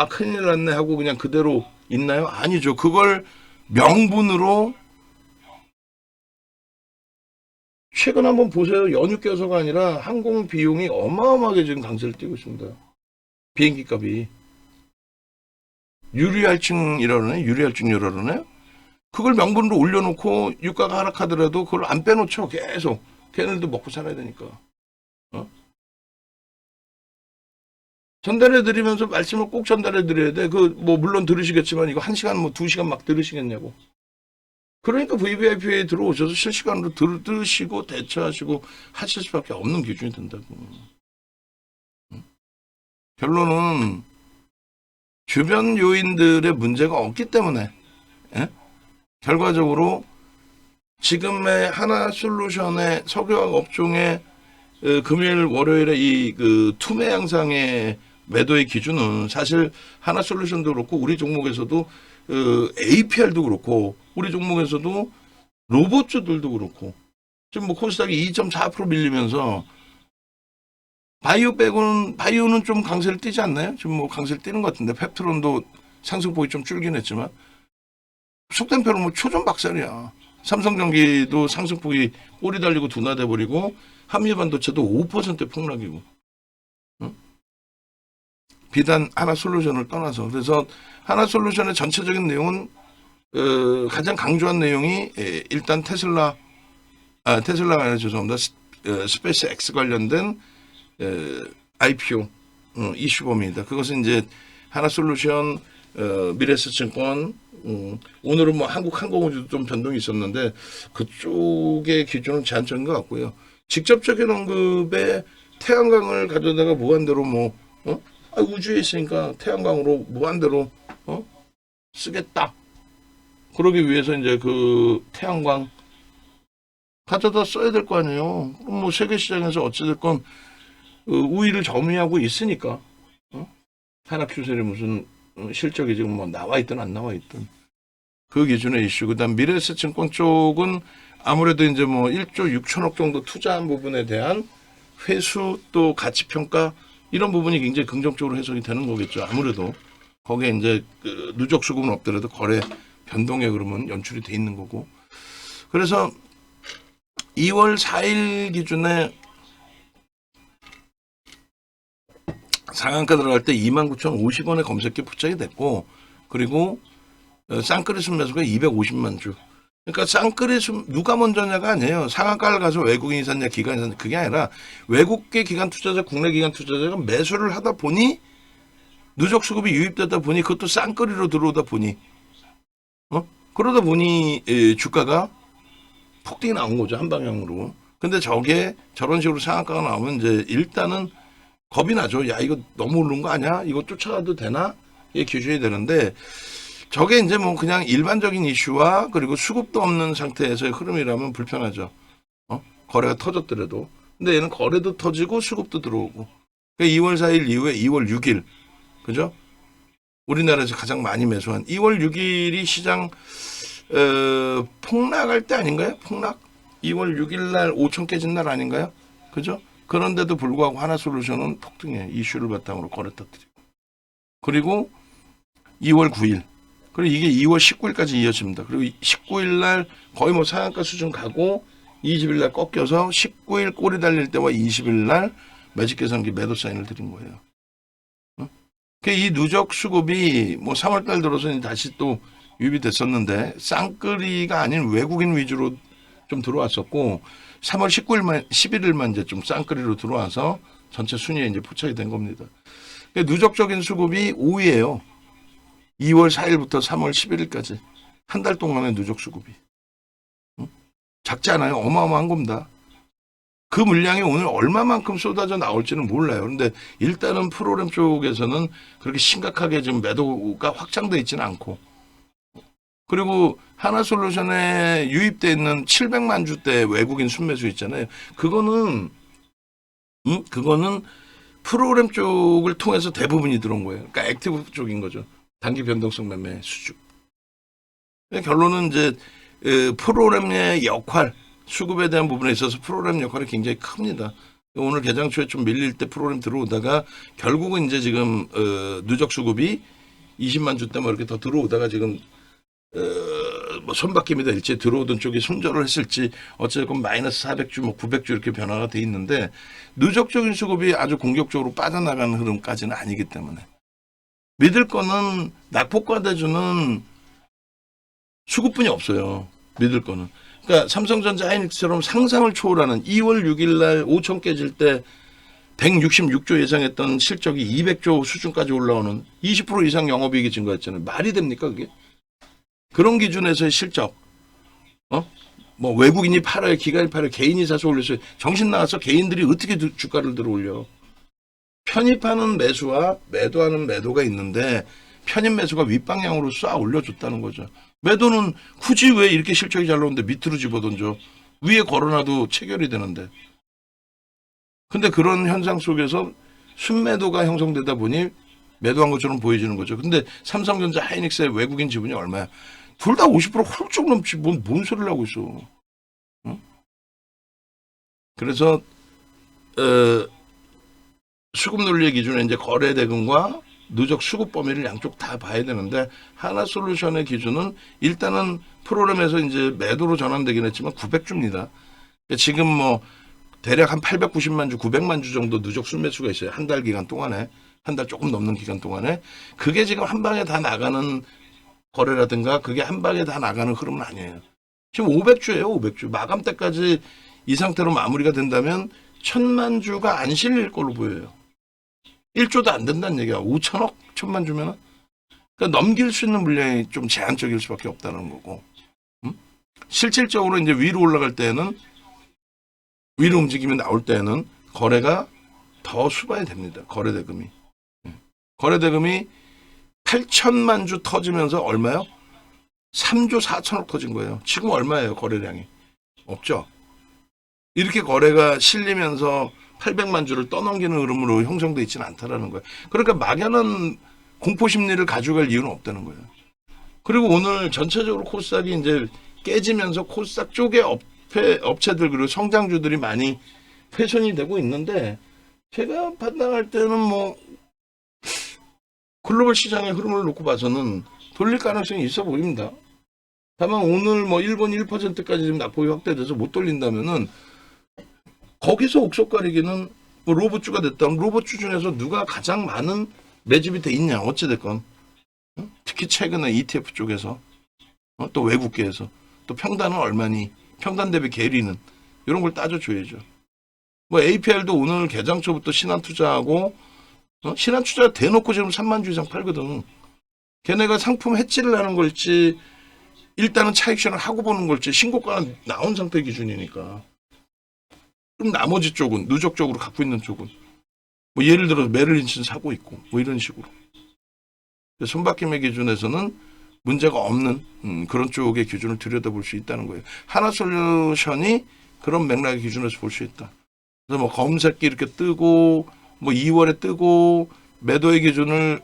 큰일 났네 하고 그냥 그대로 있나요? 아니죠. 그걸 명분으로 최근 한번 보세요. 연휴 껴서가 아니라 항공 비용이 어마어마하게 지금 강세를 띠고 있습니다. 비행기 값이. 유리할증이라 그러네? 유리할증료라 그러네? 그걸 명분으로 올려놓고 유가가 하락하더라도 그걸 안 빼놓죠. 계속. 걔네들도 먹고 살아야 되니까. 어? 전달해드리면서 말씀을 꼭 전달해드려야 돼. 물론 들으시겠지만 이거 1시간, 2시간 막 들으시겠냐고. 그러니까 VVIP에 들어오셔서 실시간으로 들으시고 대처하시고 하실 수밖에 없는 기준이 된다고. 결론은 주변 요인들의 문제가 없기 때문에 결과적으로 지금의 하나솔루션의 석유화학 업종의 금요일 월요일에 이 투매 양상의 매도의 기준은 사실 하나솔루션도 그렇고 우리 종목에서도 APR도 그렇고 우리 종목에서도 로봇주들도 그렇고 지금 코스닥이 2.4% 밀리면서 바이오는 좀 강세를 띠지 않나요? 지금 강세를 띠는 것 같은데 펩트론도 상승폭이 좀 줄긴 했지만 속된 표로 초전박살이야. 삼성전기도 상승폭이 꼬리 달리고 둔화돼 버리고 한미반도체도 5% 폭락이고. 응? 비단 하나솔루션을 떠나서 그래서 하나솔루션의 전체적인 내용은 가장 강조한 내용이 일단 테슬라가 아니라 죄송합니다. 스페이스 X 관련된 IPO 이슈 범위입니다. 그것은 이제 하나솔루션, 미래에셋증권, 오늘은 한국항공우주도 좀 변동이 있었는데 그쪽의 기준은 제한적인 것 같고요. 직접적인 언급에 태양광을 가져다가 무한대로 우주에 있으니까 태양광으로 무한대로 쓰겠다. 그러기 위해서 이제 그 태양광 가져다 써야 될 거 아니에요. 그럼 세계 시장에서 어찌됐건 우위를 점유하고 있으니까 산업큐셀이 무슨 실적이 지금 나와 있든 안 나와 있든 그 기준의 이슈. 그다음 미래에셋증권 쪽은 아무래도 이제 1조 6천억 정도 투자한 부분에 대한 회수 또 가치 평가 이런 부분이 굉장히 긍정적으로 해석이 되는 거겠죠. 아무래도 거기에 이제 누적 수급은 없더라도 거래 변동에 그러면 연출이 돼 있는 거고. 그래서 2월 4일 기준에 상한가 들어갈 때 29,050원에 검색기 포착이 됐고, 그리고 쌍끌이순 매수가 250만 주. 그러니까 쌍끌이순 누가 먼저냐가 아니에요. 상한가를 가서 외국인이 샀냐 기관이 샀냐 그게 아니라 외국계 기관 투자자 국내 기관 투자자가 매수를 하다 보니 누적 수급이 유입되다 보니 그것도 쌍끌이로 들어오다 보니 그러다 보니 주가가 폭등이 나온 거죠. 한 방향으로. 근데 저게 저런 식으로 상한가가 나오면 이제 일단은 겁이 나죠. 야, 이거 너무 오른 거 아니야? 이거 쫓아가도 되나? 이게 기준이 되는데, 저게 이제 그냥 일반적인 이슈와 그리고 수급도 없는 상태에서의 흐름이라면 불편하죠. 거래가 터졌더라도. 근데 얘는 거래도 터지고 수급도 들어오고. 그러니까 2월 4일 이후에 2월 6일. 그죠? 우리나라에서 가장 많이 매수한 2월 6일이 시장, 폭락할 때 아닌가요? 폭락? 2월 6일 날 5천 깨진 날 아닌가요? 그죠? 그런데도 불구하고 하나솔루션은 폭등해. 이슈를 바탕으로 거래 터뜨리고. 그리고 2월 9일. 그리고 이게 2월 19일까지 이어집니다. 그리고 19일 날 거의 상한가 수준 가고 20일 날 꺾여서 19일 꼬리 달릴 때와 20일 날 매직 계산기 매도 사인을 드린 거예요. 이 누적 수급이 3월 달 들어서 다시 또 유입이 됐었는데 쌍끌이가 아닌 외국인 위주로 좀 들어왔었고 3월 11일만 이제 좀 쌍끌이로 들어와서 전체 순위에 이제 포착이 된 겁니다. 누적적인 수급이 5위예요. 2월 4일부터 3월 11일까지 한 달 동안의 누적 수급이 작지 않아요. 어마어마한 겁니다. 그 물량이 오늘 얼마만큼 쏟아져 나올지는 몰라요. 그런데 일단은 프로그램 쪽에서는 그렇게 심각하게 지금 매도가 확장돼 있지는 않고, 그리고 하나솔루션에 유입되어 있는 700만 주대 외국인 순매수 있잖아요. 그거는 프로그램 쪽을 통해서 대부분이 들어온 거예요. 그러니까 액티브 쪽인 거죠. 단기 변동성 매매 수주. 결론은 이제 프로그램의 역할, 수급에 대한 부분에 있어서 프로그램 역할이 굉장히 큽니다. 오늘 개장 초에 좀 밀릴 때 프로그램 들어오다가 결국은 이제 지금 누적 수급이 20만 주대 이렇게 더 들어오다가 지금 뭐 손바뀜이다 일제 들어오던 쪽이 손절을 했을지 어쨌건 마이너스 400주 뭐 900주 이렇게 변화가 돼 있는데 누적적인 수급이 아주 공격적으로 빠져나가는 흐름까지는 아니기 때문에 믿을 거는 낙폭과대주는 수급분이 없어요. 믿을 거는. 그러니까 삼성전자 하이닉스처럼 상상을 초월하는 2월 6일 날 5천 깨질 때 166조 예상했던 실적이 200조 수준까지 올라오는 20% 이상 영업이익이 증가했잖아요. 말이 됩니까 그게? 그런 기준에서의 실적. 뭐 외국인이 팔아요, 기관이 팔아요, 개인이 사서 올렸어요. 정신 나가서 개인들이 어떻게 주가를 들어 올려? 편입하는 매수와 매도하는 매도가 있는데 편입 매수가 윗방향으로 쏴 올려줬다는 거죠. 매도는 굳이 왜 이렇게 실적이 잘 나오는데 밑으로 집어던져? 위에 걸어놔도 체결이 되는데. 근데 그런 현상 속에서 순매도가 형성되다 보니 매도한 것처럼 보여지는 거죠. 근데 삼성전자 하이닉스의 외국인 지분이 얼마야? 둘 다 50% 훌쩍 넘지 뭔 소리를 하고 있어. 응? 그래서 수급 논리의 기준에 이제 거래 대금과 누적 수급 범위를 양쪽 다 봐야 되는데 하나솔루션의 기준은 일단은 프로그램에서 이제 매도로 전환되긴 했지만 900주입니다. 지금 뭐 대략 한 890만 주, 900만 주 정도 누적 순매수가 있어요. 한 달 기간 동안에. 한 달 조금 넘는 기간 동안에. 그게 지금 한 방에 다 나가는 거래라든가 그게 한 방에 다 나가는 흐름은 아니에요. 지금 500주예요. 500주. 마감 때까지 이 상태로 마무리가 된다면 1000만 주가 안 실릴 걸로 보여요. 1조도 안 된다는 얘기야. 5천억 1000만 주면은. 그러니까 넘길 수 있는 물량이 좀 제한적일 수밖에 없다는 거고. 실질적으로 이제 위로 올라갈 때는 위로 움직임이 나올 때는 거래가 더 수반이 됩니다. 거래 대금이. 거래 대금이 8천만 주 터지면서 얼마요? 3조 4천억 터진 거예요. 지금 얼마예요? 거래량이. 없죠. 이렇게 거래가 실리면서 800만 주를 떠넘기는 흐름으로 형성돼 있지는 않다라는 거예요. 그러니까 막연한 공포 심리를 가져갈 이유는 없다는 거예요. 그리고 오늘 전체적으로 코스닥이 이제 깨지면서 코스닥 쪽의 업체들 그리고 성장주들이 많이 훼손이 되고 있는데 제가 판단할 때는 뭐 글로벌 시장의 흐름을 놓고 봐서는 돌릴 가능성이 있어 보입니다. 다만 오늘 뭐 일본 1%까지 지금 낙폭이 확대돼서 못 돌린다면은 거기서 옥석 가리기는 뭐 로봇주가 됐다면 로봇주 중에서 누가 가장 많은 매집이 돼 있냐 어찌됐건 특히 최근에 ETF 쪽에서 또 외국계에서 또 평단은 얼마니 평단 대비 계리는 이런 걸 따져줘야죠. 뭐 APR도 오늘 개장 초부터 신한투자하고 신한투자가 대놓고 지금 3만 주 이상 팔거든. 걔네가 상품 해지를 하는 걸지 일단은 차익실을 하고 보는 걸지 신고가가 나온 상태 기준이니까. 그럼 나머지 쪽은 누적적으로 갖고 있는 쪽은 뭐 예를 들어서 메릴린치는 사고 있고 뭐 이런 식으로. 손바뀜의 기준에서는 문제가 없는 그런 쪽의 기준을 들여다볼 수 있다는 거예요. 하나솔루션이 그런 맥락의 기준에서 볼 수 있다. 그래서 뭐 검색기 이렇게 뜨고 뭐 2월에 뜨고 매도의 기준을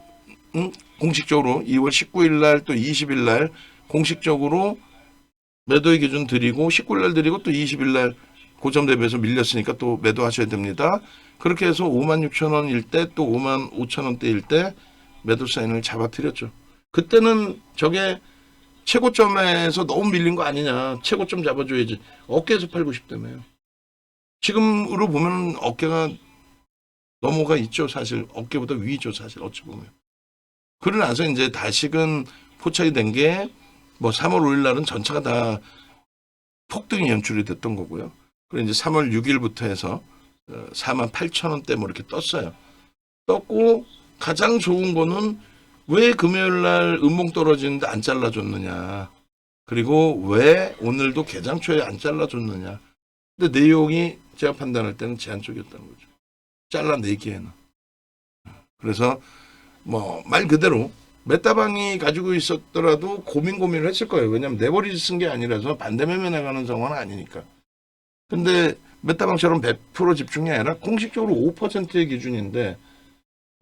공식적으로 2월 19일 날 또 20일 날 공식적으로 매도의 기준 드리고 19일 날 드리고 또 20일 날 고점 대비해서 밀렸으니까 또 매도하셔야 됩니다. 그렇게 해서 56,000원일 때 또 55,000원대일 때 매도 사인을 잡아드렸죠. 그때는 저게 최고점에서 너무 밀린 거 아니냐. 최고점 잡아줘야지. 어깨에서 팔고 싶다며요. 지금으로 보면 어깨가 넘어가 있죠. 사실 어깨보다 위죠. 사실 어찌 보면. 그러고 나서 이제 다시금 포착이 된 게 뭐 3월 5일 날은 전체가 다 폭등이 연출이 됐던 거고요. 그리고 이제 3월 6일부터 해서 48,000원대 뭐 이렇게 떴어요. 떴고 가장 좋은 거는 왜 금요일 날 음봉 떨어지는데 안 잘라줬느냐. 그리고 왜 오늘도 개장 초에 안 잘라줬느냐. 근데 내용이 제가 판단할 때는 제한적이었다는 거죠. 잘라내기에는. 그래서 뭐 말 그대로 메타방이 가지고 있었더라도 고민을 했을 거예요. 왜냐하면 네버리지 쓴 게 아니라서 반대매매 나가는 상황은 아니니까. 근데 메타방처럼 100% 집중이 아니라 공식적으로 5%의 기준인데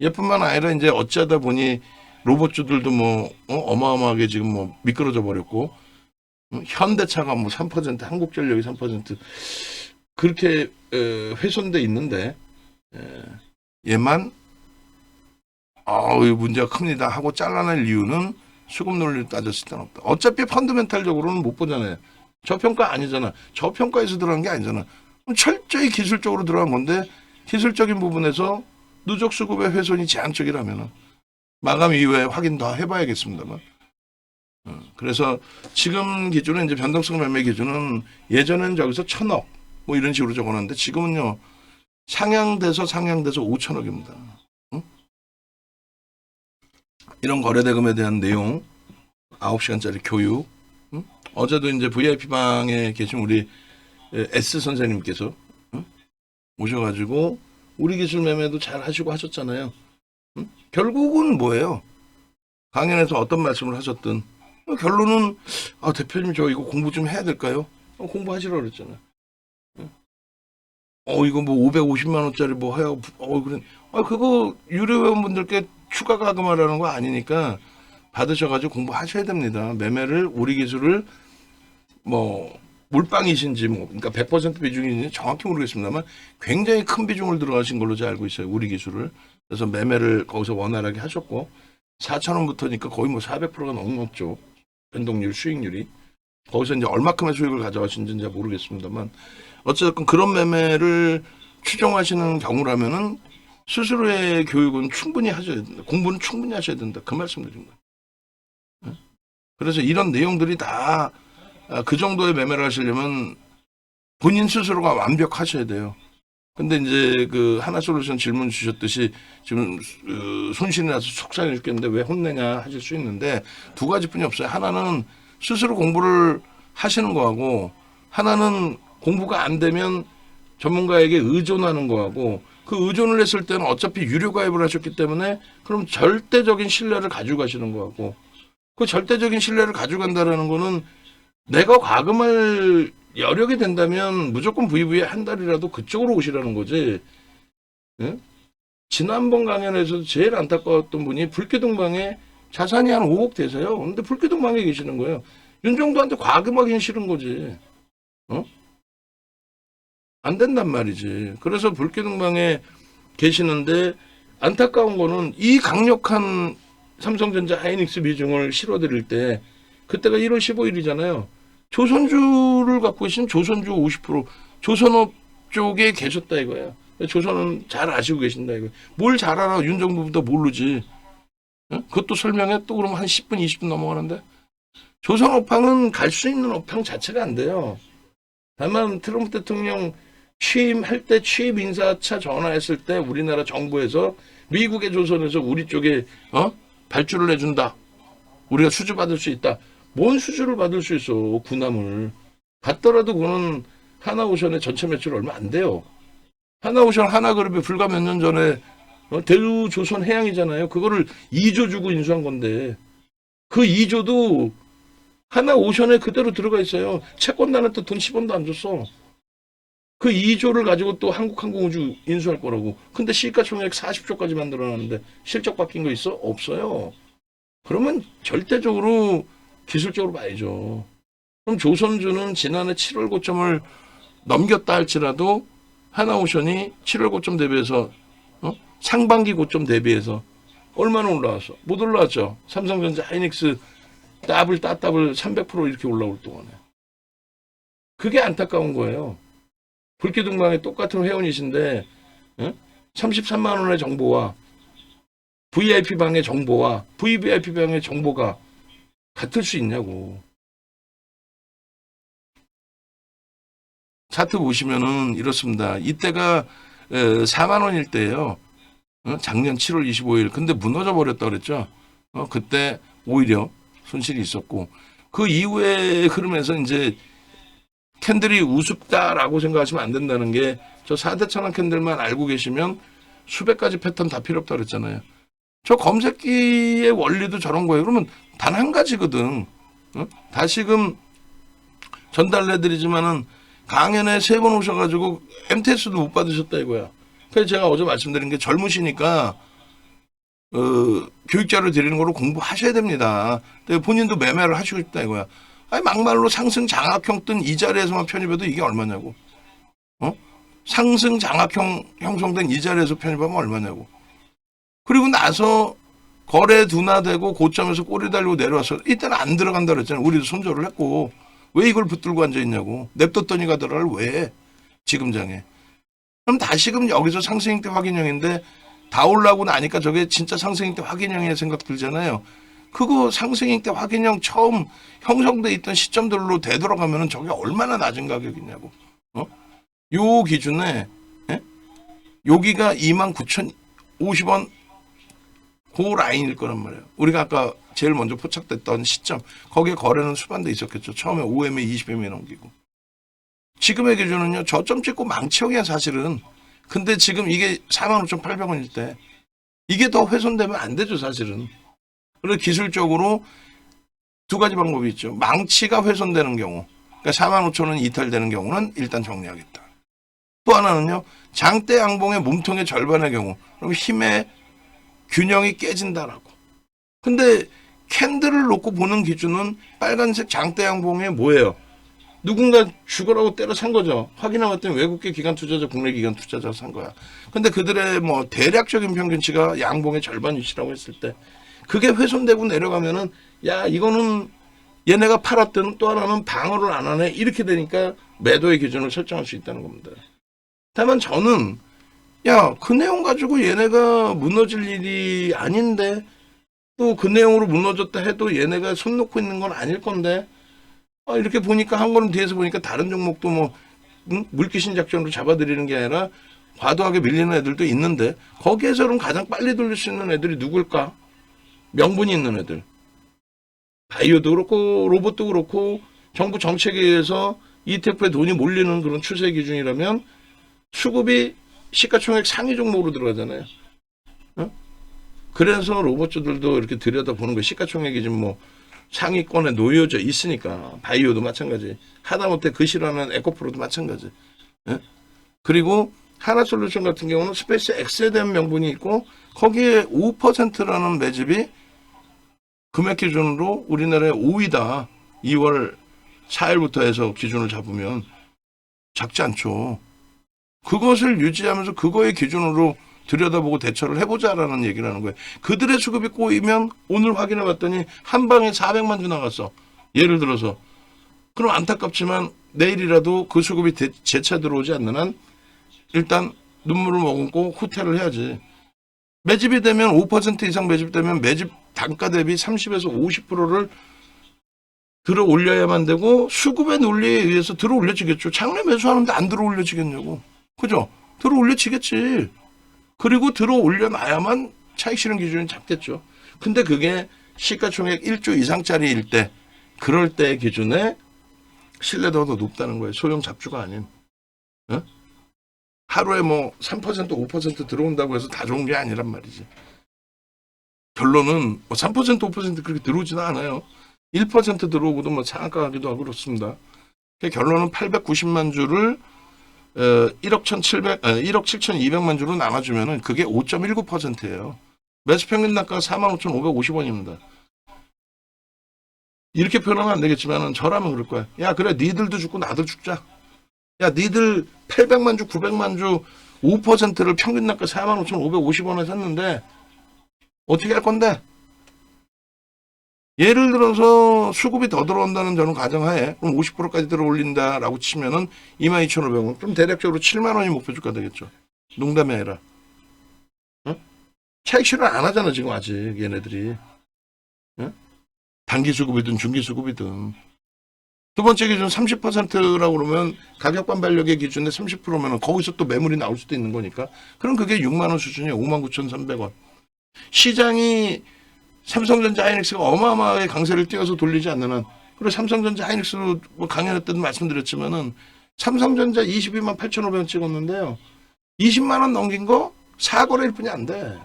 얘뿐만 아니라 이제 어찌하다 보니 로봇주들도 뭐 어마어마하게 지금 뭐 미끄러져 버렸고 현대차가 뭐 3% 한국전력이 3% 그렇게 훼손돼 있는데 얘만 문제가 큽니다 하고 잘라낼 이유는 수급 논리를 따졌을 때는 없다. 어차피 펀더멘탈적으로는 못 보잖아요. 저평가 아니잖아. 저평가에서 들어간 게 아니잖아. 철저히 기술적으로 들어간 건데 기술적인 부분에서 누적 수급의 훼손이 제한적이라면 마감 이후에 확인 더 해봐야겠습니다만. 그래서 지금 기준은 이제 변동성 매매 기준은 예전에는 저기서 1,000억 뭐 이런 식으로 적어놨는데 지금은요 상향돼서 5,000억입니다. 이런 거래대금에 대한 내용 9시간짜리 교육. 어제도 이제 VIP 방에 계신 우리 S 선생님께서 오셔가지고 우리 기술 매매도 잘 하시고 하셨잖아요. 결국은 뭐예요? 강연에서 어떤 말씀을 하셨든 결론은 대표님 저 이거 공부 좀 해야 될까요? 공부하시라고 그랬잖아요. 이거 뭐 550만 원짜리 뭐 해요. 그래. 그거 유료 회원분들께 추가 가금하라는 거 아니니까 받으셔가지고 공부하셔야 됩니다. 매매를 우리 기술을 뭐 몰빵이신지 뭐 그러니까 100% 비중인지 정확히 모르겠습니다만 굉장히 큰 비중을 들어가신 걸로 제가 알고 있어요. 우리 기술을. 그래서 매매를 거기서 원활하게 하셨고 4,000원부터니까 거의 뭐 400%가 넘었죠. 변동률, 수익률이. 거기서 이제 얼마큼의 수익을 가져가신지는 잘 모르겠습니다만 어쨌든 그런 매매를 추종하시는 경우라면은 스스로의 교육은 충분히 하셔야 된다. 공부는 충분히 하셔야 된다. 그 말씀드린 거예요. 그래서 이런 내용들이 다 그 정도의 매매를 하시려면 본인 스스로가 완벽하셔야 돼요. 근데 이제 그 하나솔루션 질문 주셨듯이 지금 손실이 나서 속상해 죽겠는데 왜 혼내냐 하실 수 있는데 두 가지뿐이 없어요. 하나는 스스로 공부를 하시는 거하고 하나는 공부가 안 되면 전문가에게 의존하는 거하고 그 의존을 했을 때는 어차피 유료 가입을 하셨기 때문에 그럼 절대적인 신뢰를 가지고 가시는 거하고 그 절대적인 신뢰를 가지고 간다라는 거는 내가 과금할 여력이 된다면 무조건 VV에 한 달이라도 그쪽으로 오시라는 거지. 예? 지난번 강연에서 제일 안타까웠던 분이 불기둥방에 자산이 한 5억 되세요. 근데 불기둥방에 계시는 거예요. 윤정도한테 과금하기는 싫은 거지. 안 된단 말이지. 그래서 불기둥방에 계시는데 안타까운 거는 이 강력한 삼성전자 하이닉스 비중을 실어드릴 때 그때가 1월 15일이잖아요. 조선주를 갖고 계신 조선주 50% 조선업 쪽에 계셨다 이거야. 조선은 잘 아시고 계신다 이거야. 뭘 잘 알아? 윤정부보다 모르지. 그것도 설명해? 또 그러면 한 10분 20분 넘어가는데 조선업황은 갈 수 있는 업황 자체가 안 돼요. 다만 트럼프 대통령 취임할 때 취임 인사차 전화했을 때 우리나라 정부에서 미국의 조선에서 우리 쪽에 발주를 해준다. 우리가 수주 받을 수 있다. 뭔 수주를 받을 수 있어. 군함을. 받더라도 그거는 하나오션의 전체 매출 얼마 안 돼요. 하나오션 하나그룹이 불과 몇 년 전에 대우조선해양이잖아요. 그거를 2조 주고 인수한 건데 그 2조도 하나오션에 그대로 들어가 있어요. 채권 나한테 돈 10원도 안 줬어. 그 2조를 가지고 또 한국항공우주 인수할 거라고. 근데 시가총액 40조까지 만들어놨는데 실적 바뀐 거 있어? 없어요. 그러면 절대적으로 기술적으로 봐야죠. 그럼 조선주는 지난해 7월 고점을 넘겼다 할지라도 하나오션이 7월 고점 대비해서 상반기 고점 대비해서 얼마나 올라왔어? 못 올라왔죠. 삼성전자 하이닉스 더블 300% 이렇게 올라올 동안에. 그게 안타까운 거예요. 불기둥방에 똑같은 회원이신데 33만 원의 정보와 VIP 방의 정보와 VVIP 방의 정보가 같을 수 있냐고. 차트 보시면은 이렇습니다. 이때가 4만 원일 때예요. 작년 7월 25일. 근데 무너져 버렸다 그랬죠. 그때 오히려 손실이 있었고 그 이후에 흐르면서 이제 캔들이 우습다라고 생각하시면 안 된다는 게 저 4대 천왕 캔들만 알고 계시면 수백 가지 패턴 다 필요 없다 그랬잖아요. 저 검색기의 원리도 저런 거예요. 그러면 단 한 가지거든. 다시금 전달해드리지만은 강연에 3번 오셔가지고 MTS도 못 받으셨다 이거야. 그래서 제가 어제 말씀드린 게 젊으시니까 교육자료 드리는 거로 공부하셔야 됩니다. 본인도 매매를 하시고 싶다 이거야. 아니 막말로 상승 장악형 뜬 이 자리에서만 편입해도 이게 얼마냐고. 상승 장악형 형성된 이 자리에서 편입하면 얼마냐고. 그리고 나서 거래 둔화되고 고점에서 꼬리 달리고 내려와서 이때는 안 들어간다 그랬잖아요. 우리도 손절을 했고 왜 이걸 붙들고 앉아있냐고. 냅뒀더니 가더라를 왜 지금장에. 그럼 다시금 여기서 상승행태 확인형인데 다 올라오고 나니까 저게 진짜 상승행태 확인형의 생각 들잖아요. 그거 상승행태 확인형 처음 형성돼 있던 시점들로 되돌아가면은 저게 얼마나 낮은 가격이냐고. 요 기준에 여기가 29,050원 그 라인일 거란 말이에요. 우리가 아까 제일 먼저 포착됐던 시점 거기에 거래는 수반돼 있었겠죠. 처음에 5MA 20MA 넘기고. 지금의 기준은요. 저점 찍고 망치형이야 사실은. 근데 지금 이게 45,800원일 때 이게 더 훼손되면 안 되죠 사실은. 그래서 기술적으로 두 가지 방법이 있죠. 망치가 훼손되는 경우 그러니까 45,000원 이탈되는 경우는 일단 정리하겠다. 또 하나는요. 장대 양봉의 몸통의 절반의 경우 그럼 힘의 균형이 깨진다라고. 근데 캔들을 놓고 보는 기준은 빨간색 장대 양봉에 뭐예요? 누군가 죽으라고 때려 산 거죠. 확인하고 봤더니 외국계 기관 투자자, 국내 기관 투자자 산 거야. 근데 그들의 뭐 대략적인 평균치가 양봉의 절반 위치라고 했을 때 그게 훼손되고 내려가면은 야 이거는 얘네가 팔았던 또 하나는 방어를 안 하네 이렇게 되니까 매도의 기준을 설정할 수 있다는 겁니다. 다만 저는 야 그 내용 가지고 얘네가 무너질 일이 아닌데 또 그 내용으로 무너졌다 해도 얘네가 손 놓고 있는 건 아닐 건데 이렇게 보니까 한 걸음 뒤에서 보니까 다른 종목도 뭐 물귀신 작전으로 잡아들이는 게 아니라 과도하게 밀리는 애들도 있는데 거기에서는 가장 빨리 돌릴 수 있는 애들이 누굴까? 명분이 있는 애들. 바이오도 그렇고 로봇도 그렇고 정부 정책에 의해서 ETF에 돈이 몰리는 그런 추세 기준이라면 수급이 시가총액 상위 종목으로 들어가잖아요. 그래서 로봇주들도 이렇게 들여다보는 거예요. 시가총액이 지금 뭐 상위권에 놓여져 있으니까. 바이오도 마찬가지. 하다못해 그 싫어하는 에코프로도 마찬가지. 그리고 하나솔루션 같은 경우는 스페이스 X에 대한 명분이 있고 거기에 5%라는 매집이 금액 기준으로 우리나라의 5위다. 2월 4일부터 해서 기준을 잡으면 작지 않죠. 그것을 유지하면서 그거의 기준으로 들여다보고 대처를 해보자라는 얘기를 하는 거예요. 그들의 수급이 꼬이면 오늘 확인해 봤더니 한 방에 400만 주 나갔어. 예를 들어서. 그럼 안타깝지만 내일이라도 그 수급이 재차 들어오지 않는 한 일단 눈물을 머금고 후퇴를 해야지. 매집이 되면 5% 이상 매집되면 매집 단가 대비 30에서 50%를 들어 올려야만 되고 수급의 논리에 의해서 들어 올려지겠죠. 장래 매수하는데 안 들어 올려지겠냐고. 그죠? 들어 올려지겠지. 그리고 들어 올려놔야만 차익 실현 기준이 잡겠죠. 근데 그게 시가총액 1조 이상짜리일 때 그럴 때 기준에 신뢰도가 더 높다는 거예요. 소형 잡주가 아닌. 하루에 뭐 3% 5% 들어온다고 해서 다 좋은 게 아니란 말이지. 결론은 뭐 3% 5% 그렇게 들어오지는 않아요. 1% 들어오고도 뭐 상한가 가기도 하고 그렇습니다. 결론은 890만 주를 1억 7,200만 주로 나눠주면은 그게 5.19%예요. 매수 평균 단가가 45,550원입니다. 이렇게 표현하면 안 되겠지만은 저라면 그럴 거야. 야 그래 니들도 죽고 나도 죽자. 야 니들 800만 주 900만 주 5%를 평균 단가 45,550원에 샀는데 어떻게 할 건데? 예를 들어서 수급이 더 들어온다는 저는 가정하에 그럼 50%까지 들어 올린다라고 치면은 22,500원. 그럼 대략적으로 7만 원이 목표 주가 되겠죠. 농담이 아니라. 차익 실현 안 하잖아 지금 아직 얘네들이. 단기 수급이든 중기 수급이든. 두 번째 기준 30%라고 그러면 가격 반발력의 기준에 30%면은 거기서 또 매물이 나올 수도 있는 거니까. 그럼 그게 6만 원 수준이에요. 59,300원. 시장이 삼성전자 하이닉스가 어마어마하게 강세를 띄워서 돌리지 않는 한. 그리고 삼성전자 하이닉스도 뭐 강연할 때도 말씀드렸지만은 삼성전자 22만 8,500원 찍었는데요. 20만 원 넘긴 거 4거래일 뿐이 안 돼.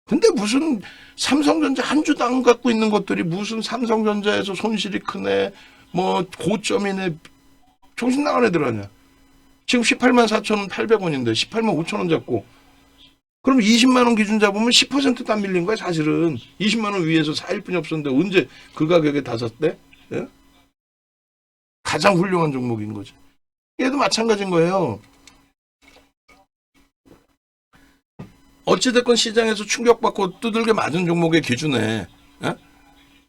근데 무슨 삼성전자 한 주도 안 갖고 있는 것들이 무슨 삼성전자에서 손실이 크네, 뭐 고점이네, 정신 나간 애들 아니야. 지금 18만 4,800원인데 18만 5천원 잡고 그럼 20만 원 기준 잡으면 10%도 안 밀린 거야 사실은. 20만 원 위에서 4일뿐이 없었는데 언제 그 가격에 다 샀대? 예? 가장 훌륭한 종목인 거지. 얘도 마찬가지인 거예요. 어찌됐건 시장에서 충격받고 두들겨 맞은 종목의 기준에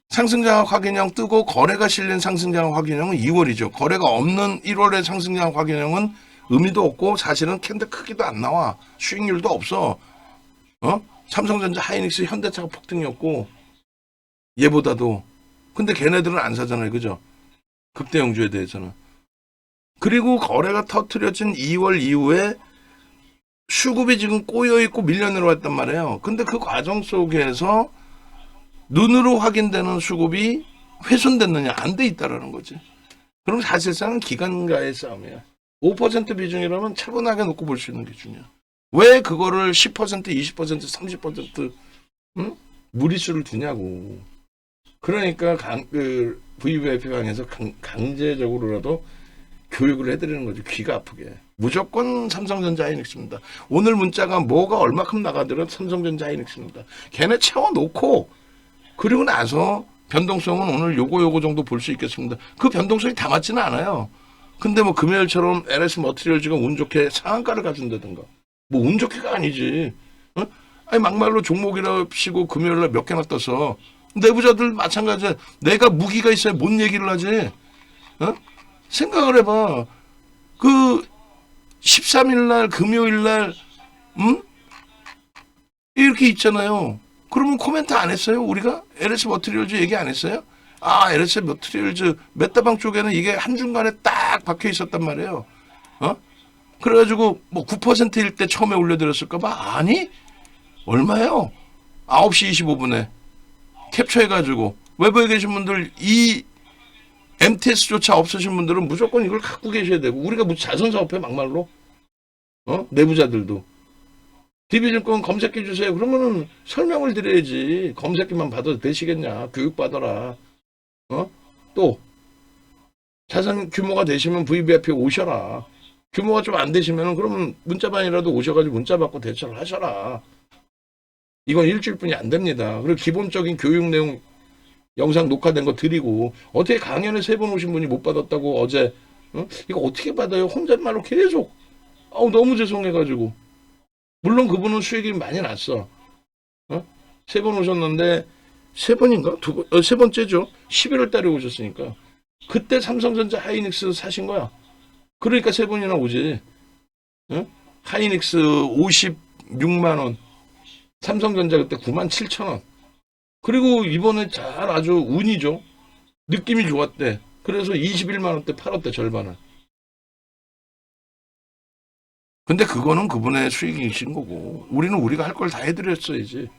상승장악 확인형 뜨고 거래가 실린 상승장악 확인형은 2월이죠. 거래가 없는 1월의 상승장악 확인형은 의미도 없고 사실은 캔들 크기도 안 나와. 수익률도 없어. 삼성전자, 하이닉스, 현대차가 폭등이었고 얘보다도. 근데 걔네들은 안 사잖아요. 그죠? 극대형주에 대해서는. 그리고 거래가 터트려진 2월 이후에 수급이 지금 꼬여있고 밀려 내려왔단 말이에요. 근데 그 과정 속에서 눈으로 확인되는 수급이 훼손됐느냐? 안 돼 있다라는 거지. 그럼 사실상은 기관과의 싸움이야. 5% 비중이라면 차분하게 놓고 볼 수 있는 기준이야. 왜 그거를 10%, 20%, 30% 무리수를 두냐고. 그러니까 VVIP 방에서 강제적으로라도 교육을 해드리는 거죠. 귀가 아프게. 무조건 삼성전자 하이닉스입니다. 오늘 문자가 뭐가 얼마큼 나가더라도 삼성전자 하이닉스입니다. 걔네 채워놓고 그리고 나서 변동성은 오늘 요거 정도 볼 수 있겠습니다. 그 변동성이 다 맞지는 않아요. 근데 뭐 금요일처럼 LS 머티리얼즈가 운 좋게 상한가를 가준다든가. 뭐 운 좋게가 아니지. 아니 막말로 종목이랍시고 금요일날 몇 개나 떠서 내부자들 마찬가지야. 내가 무기가 있어야 뭔 얘기를 하지. 생각을 해봐. 그 13일날 금요일날 이렇게 있잖아요. 그러면 코멘트 안 했어요? 우리가? LS 머티리얼즈 얘기 안 했어요? 아, LS 머티리얼즈 메타방 쪽에는 이게 한중간에 딱 박혀 있었단 말이에요. 그래가지고 뭐 9%일 때 처음에 올려드렸을까봐? 아니? 얼마예요? 9시 25분에 캡처해가지고 외부에 계신 분들 이 MTS조차 없으신 분들은 무조건 이걸 갖고 계셔야 되고 우리가 무슨 자선사업회 막말로 내부자들도 DB증권 검색해 주세요. 그러면은 설명을 드려야지. 검색기만 받아도 되시겠냐. 교육받아라. 또 자산 규모가 되시면 VVIP 오셔라. 규모가 좀 안 되시면은 그러면 문자반이라도 오셔가지고 문자 받고 대처를 하셔라. 이건 일주일뿐이 안 됩니다. 그리고 기본적인 교육 내용 영상 녹화된 거 드리고 어떻게 강연에 3번 오신 분이 못 받았다고 어제 이거 어떻게 받아요? 혼잣말로 계속 너무 죄송해가지고 물론 그분은 수익이 많이 났어. 3번 오셨는데 3번인가? 3번째죠. 11월 달에 오셨으니까 그때 삼성전자 하이닉스 사신 거야. 그러니까 3번이나 오지. 하이닉스 56만 원, 삼성전자 그때 97,000원. 그리고 이번에 잘 아주 운이죠. 느낌이 좋았대. 그래서 21만 원대 팔았대, 절반을. 근데 그거는 그분의 수익이신 거고 우리는 우리가 할 걸 다 해드렸어야지.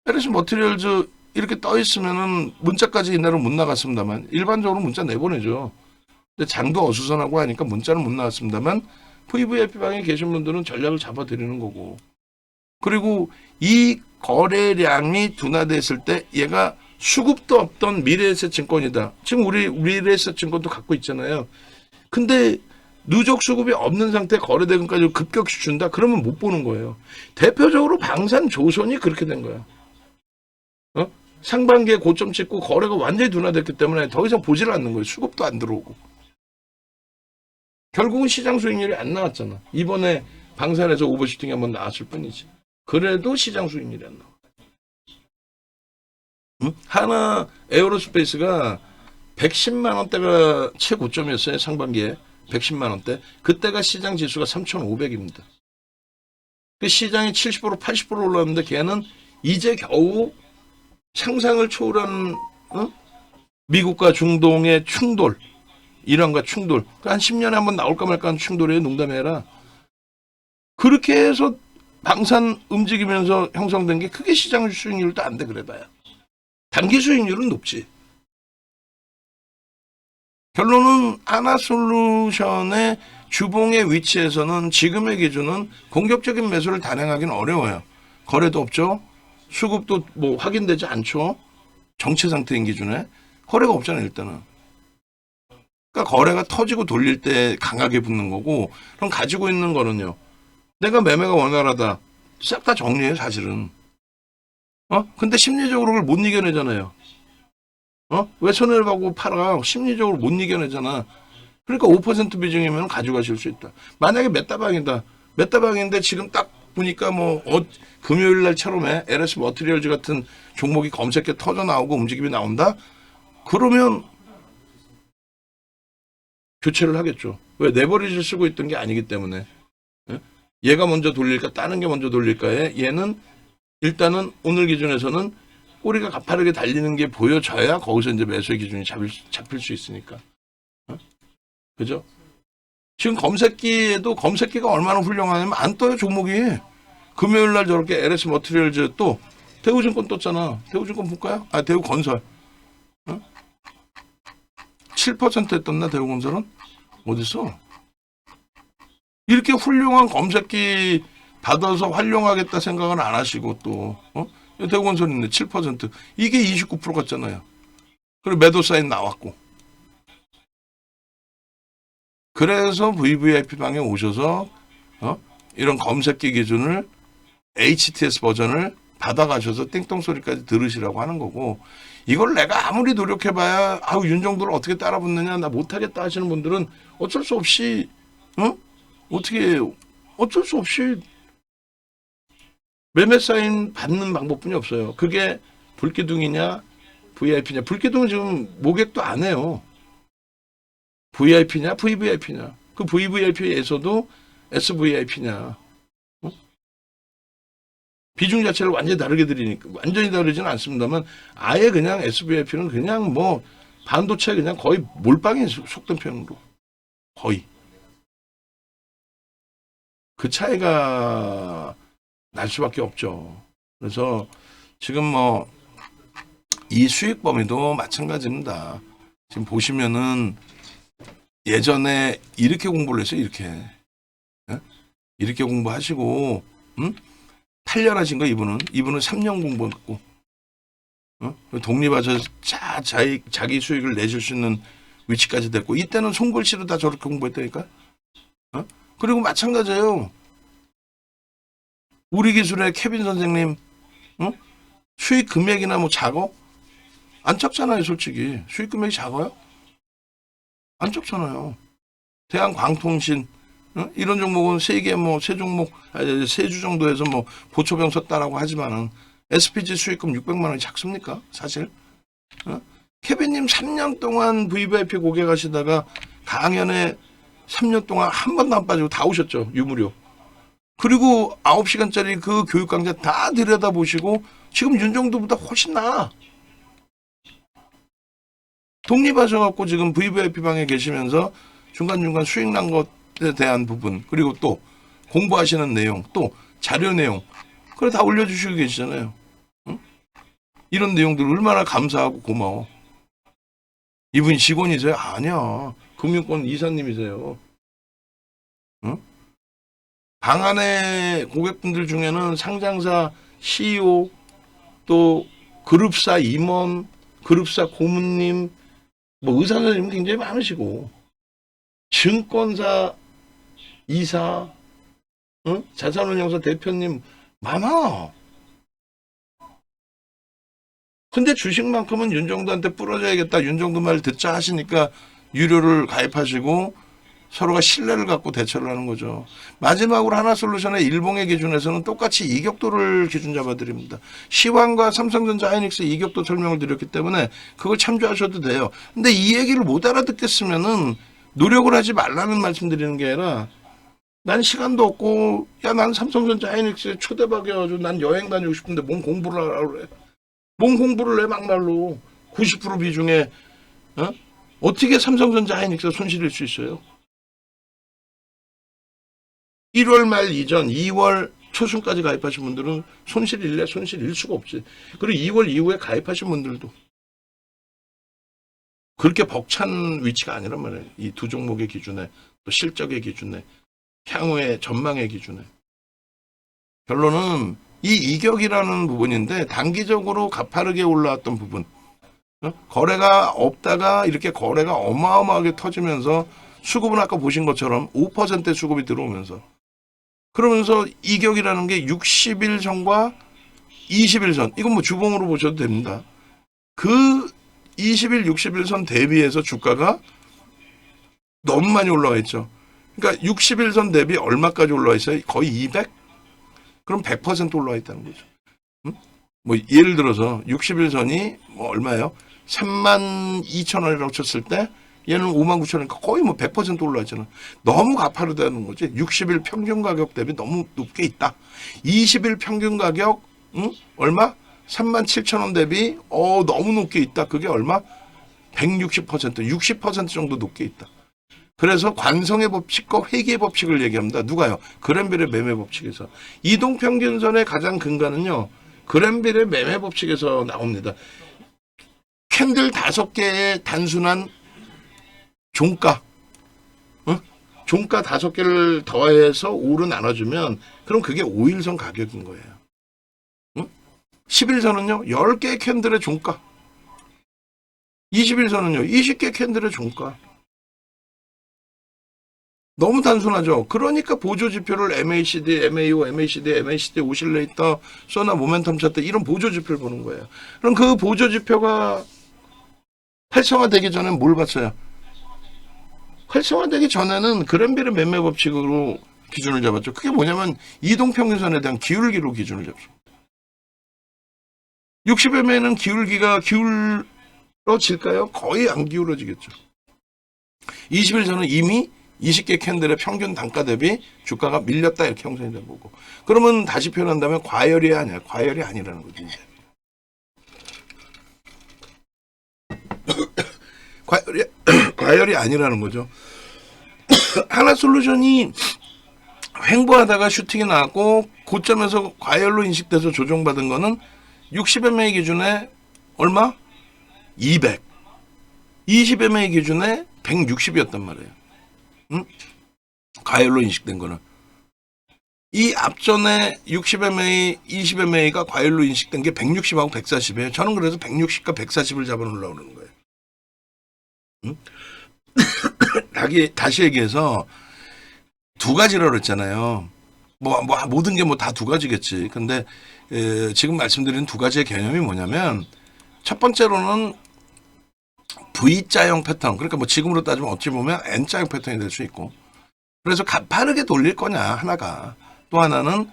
LS 머티리얼즈 이렇게 떠 있으면은 문자까지 이날은 못 나갔습니다만 일반적으로 문자 내보내죠. 근데 장도 어수선하고 하니까 문자는 못 나왔습니다만 VVIP 방에 계신 분들은 전략을 잡아드리는 거고. 그리고 이 거래량이 둔화됐을 때 얘가 수급도 없던 미래에셋 증권이다. 지금 우리 미래에셋 증권도 갖고 있잖아요. 근데 누적 수급이 없는 상태 거래대금까지 급격히 준다? 그러면 못 보는 거예요. 대표적으로 방산조선이 그렇게 된 거야. 상반기에 고점 찍고 거래가 완전히 둔화됐기 때문에 더 이상 보질 않는 거예요. 수급도 안 들어오고. 결국은 시장 수익률이 안 나왔잖아. 이번에 방산에서 오버슈팅이 한번 나왔을 뿐이지. 그래도 시장 수익률이 안 나와. 하나 에어로스페이스가 110만 원대가 최고점이었어요. 상반기에 110만 원대. 그때가 시장 지수가 3,500입니다. 그 시장이 70% 80% 올랐는데 걔는 이제 겨우 상상을 초월한 미국과 중동의 충돌, 이란과 충돌. 한 10년에 한번 나올까 말까 하는 충돌이에요. 농담해라. 그렇게 해서 방산 움직이면서 형성된 게 크게 시장 수익률도 안 돼 그래봐야. 단기 수익률은 높지. 결론은 하나솔루션의 주봉의 위치에서는 지금의 기준은 공격적인 매수를 단행하기는 어려워요. 거래도 없죠. 수급도 뭐 확인되지 않죠. 정체 상태인 기준에. 거래가 없잖아요 일단은. 그러니까 거래가 터지고 돌릴 때 강하게 붙는 거고 그럼 가지고 있는 거는요. 내가 매매가 원활하다. 싹 다 정리해요 사실은. 근데 심리적으로 그걸 못 이겨내잖아요. 왜 손해를 보고 팔아? 심리적으로 못 이겨내잖아. 그러니까 5% 비중이면 가져가실 수 있다. 만약에 메타방이다. 메타방인데 지금 딱 보니까 뭐 금요일 날처럼 LS 머티리얼즈 같은 종목이 검색해 터져 나오고 움직임이 나온다? 그러면 교체를 하겠죠. 왜? 레버리지를 쓰고 있던 게 아니기 때문에. 예? 얘가 먼저 돌릴까 다른 게 먼저 돌릴까에 얘는 일단은 오늘 기준에서는 꼬리가 가파르게 달리는 게 보여져야 거기서 이제 매수의 기준이 잡힐 수 있으니까. 그죠? 지금 검색기에도 검색기가 얼마나 훌륭하냐면 안 떠요, 종목이. 금요일 날 저렇게 LS 머티리얼즈 또 대우증권 떴잖아. 대우증권 볼까요? 대우건설. 7%에 떴나, 대우건설은? 어딨어? 이렇게 훌륭한 검색기 받아서 활용하겠다 생각은 안 하시고 또, 대우건설 있네, 7%. 이게 29% 같잖아요. 그리고 매도 사인 나왔고. 그래서 VVIP방에 오셔서, 이런 검색기 기준을 HTS 버전을 받아가셔서 띵똥소리까지 들으시라고 하는 거고, 이걸 내가 아무리 노력해봐야 윤정도를 어떻게 따라붙느냐 나 못하겠다 하시는 분들은 어쩔 수 없이 어쩔 수 없이 매매 사인 받는 방법뿐이 없어요. 그게 불기둥이냐 VIP냐. 불기둥은 지금 모객도 안 해요. VIP냐 VVIP냐. 그 VVIP에서도 SVIP냐. 비중 자체를 완전히 다르게 드리니까, 완전히 다르지는 않습니다만, 아예 그냥 SVIP는 그냥 뭐, 반도체 그냥 거의 몰빵에 속된 편으로. 거의. 그 차이가 날 수밖에 없죠. 그래서 지금 뭐, 이 수익 범위도 마찬가지입니다. 지금 보시면은, 예전에 이렇게 공부를 했어요, 이렇게. 이렇게 공부하시고, 8년 하신 거 이분은 3년 공부했고 독립하셔서 자기 수익을 내줄 수 있는 위치까지 됐고 이때는 손글씨로 다 저렇게 공부했다니까. 그리고 마찬가지예요. 우리 기술의 케빈 선생님 수익 금액이나 뭐 작어? 안 작잖아요, 솔직히. 수익 금액이 작아요? 안 작잖아요. 대한광통신 이런 종목은 세 종목, 세 주 정도 해서 뭐 보초병 섰다라고 하지만은 SPG 수익금 600만 원이 작습니까? 사실. 케빈님 3년 동안 VVIP 고객 하시다가 강연에 3년 동안 한 번도 안 빠지고 다 오셨죠. 유무료. 그리고 9시간짜리 그 교육 강좌 다 들여다보시고 지금 윤정도보다 훨씬 나아. 독립하셔갖고 지금 VVIP 방에 계시면서 중간중간 수익 난 것에 대한 부분, 그리고 또 공부하시는 내용, 또 자료 내용, 그걸 다 올려주시고 계시잖아요. 이런 내용들 얼마나 감사하고 고마워. 이분이 직원이세요? 아니야. 금융권 이사님이세요. 방 안에 고객분들 중에는 상장사 CEO, 또 그룹사 임원, 그룹사 고문님, 뭐 의사 선생님 굉장히 많으시고, 증권사 이사, 자산운용사 대표님 많아. 근데 주식만큼은 윤정도한테 뿌려줘야겠다, 윤정도 말 듣자 하시니까 유료를 가입하시고 서로가 신뢰를 갖고 대처를 하는 거죠. 마지막으로 하나솔루션의 일봉의 기준에서는 똑같이 이격도를 기준 잡아드립니다. 시황과 삼성전자 하이닉스 이격도 설명을 드렸기 때문에 그걸 참조하셔도 돼요. 근데 이 얘기를 못 알아듣겠으면은 노력을 하지 말라는 말씀드리는 게 아니라, 난 시간도 없고, 야, 난 삼성전자 하이닉스에 초대박이어가지고 난 여행 다니고 싶은데 뭔 공부를 하라고 그래. 뭔 공부를 해, 막말로. 90% 비중에, 어떻게 삼성전자 하이닉스가 손실일 수 있어요? 1월 말 이전 2월 초순까지 가입하신 분들은 손실일래? 손실일 수가 없지. 그리고 2월 이후에 가입하신 분들도 그렇게 벅찬 위치가 아니란 말이에요. 이 두 종목의 기준에, 또 실적의 기준에, 향후의 전망의 기준에. 결론은 이 이격이라는 부분인데, 단기적으로 가파르게 올라왔던 부분, 거래가 없다가 이렇게 거래가 어마어마하게 터지면서 수급은 아까 보신 것처럼 5% 수급이 들어오면서, 그러면서 이격이라는 게 60일 선과 20일 선, 이건 뭐 주봉으로 보셔도 됩니다. 그 20일, 60일 선 대비해서 주가가 너무 많이 올라가 있죠. 그러니까 60일선 대비 얼마까지 올라와 있어요? 거의 200? 그럼 100% 올라와 있다는 거죠. 응? 뭐 예를 들어서 60일선이 뭐 얼마예요? 32,000원이라고 쳤을 때 얘는 59,000원이니까 거의 뭐 100% 올라와 있잖아. 너무 가파르다는 거지. 60일 평균 가격 대비 너무 높게 있다. 20일 평균 가격 얼마? 37,000원 대비 너무 높게 있다. 그게 얼마? 160%, 60% 정도 높게 있다. 그래서 관성의 법칙과 회귀의 법칙을 얘기합니다. 누가요? 그랜빌의 매매 법칙에서. 이동평균선의 가장 근간은요. 그랜빌의 매매 법칙에서 나옵니다. 캔들 5개의 단순한 종가, 종가 5개를 더해서 5로 나눠주면 그럼 그게 5일선 가격인 거예요. 10일선은요. 10개의 캔들의 종가. 20일선은요. 20개 캔들의 종가. 너무 단순하죠. 그러니까 보조지표를 MACD, MAO, MACD, MACD, 오실레이터, 소나 모멘텀 차트 이런 보조지표를 보는 거예요. 그럼 그 보조지표가 활성화되기 전에 뭘 봤어요? 활성화되기 전에는 그랜빌의 매매 법칙으로 기준을 잡았죠. 그게 뭐냐면 이동평균선에 대한 기울기로 기준을 잡습니다. 60MA는 기울기가 기울어질까요? 거의 안 기울어지겠죠. 20일선은 이미 20개 캔들의 평균 단가 대비 주가가 밀렸다 이렇게 형성이 된 거고. 그러면 다시 표현한다면 과열이 아니야. 과열이 아니라는 거지. 이제. 과열이 아니라는 거죠. 하나솔루션이 횡보하다가 슈팅이 나왔고 고점에서 과열로 인식돼서 조정받은 거는 60MA 기준에 얼마? 200. 20MA 기준에 160이었단 말이에요. 응? 과열로 인식된 거는. 이 앞전에 60MA, 20MA가 과열로 인식된 게 160하고 140이에요. 저는 그래서 160과 140을 잡아놓으려고 그러는 거예요. 응? 다시 얘기해서 두 가지라고 그랬잖아요. 모든 게 뭐 다 두 가지겠지. 근데 지금 말씀드린 두 가지의 개념이 뭐냐면 첫 번째로는 V자형 패턴. 그러니까 뭐 지금으로 따지면 어찌 보면 N자형 패턴이 될 수 있고. 그래서 가파르게 돌릴 거냐 하나가. 또 하나는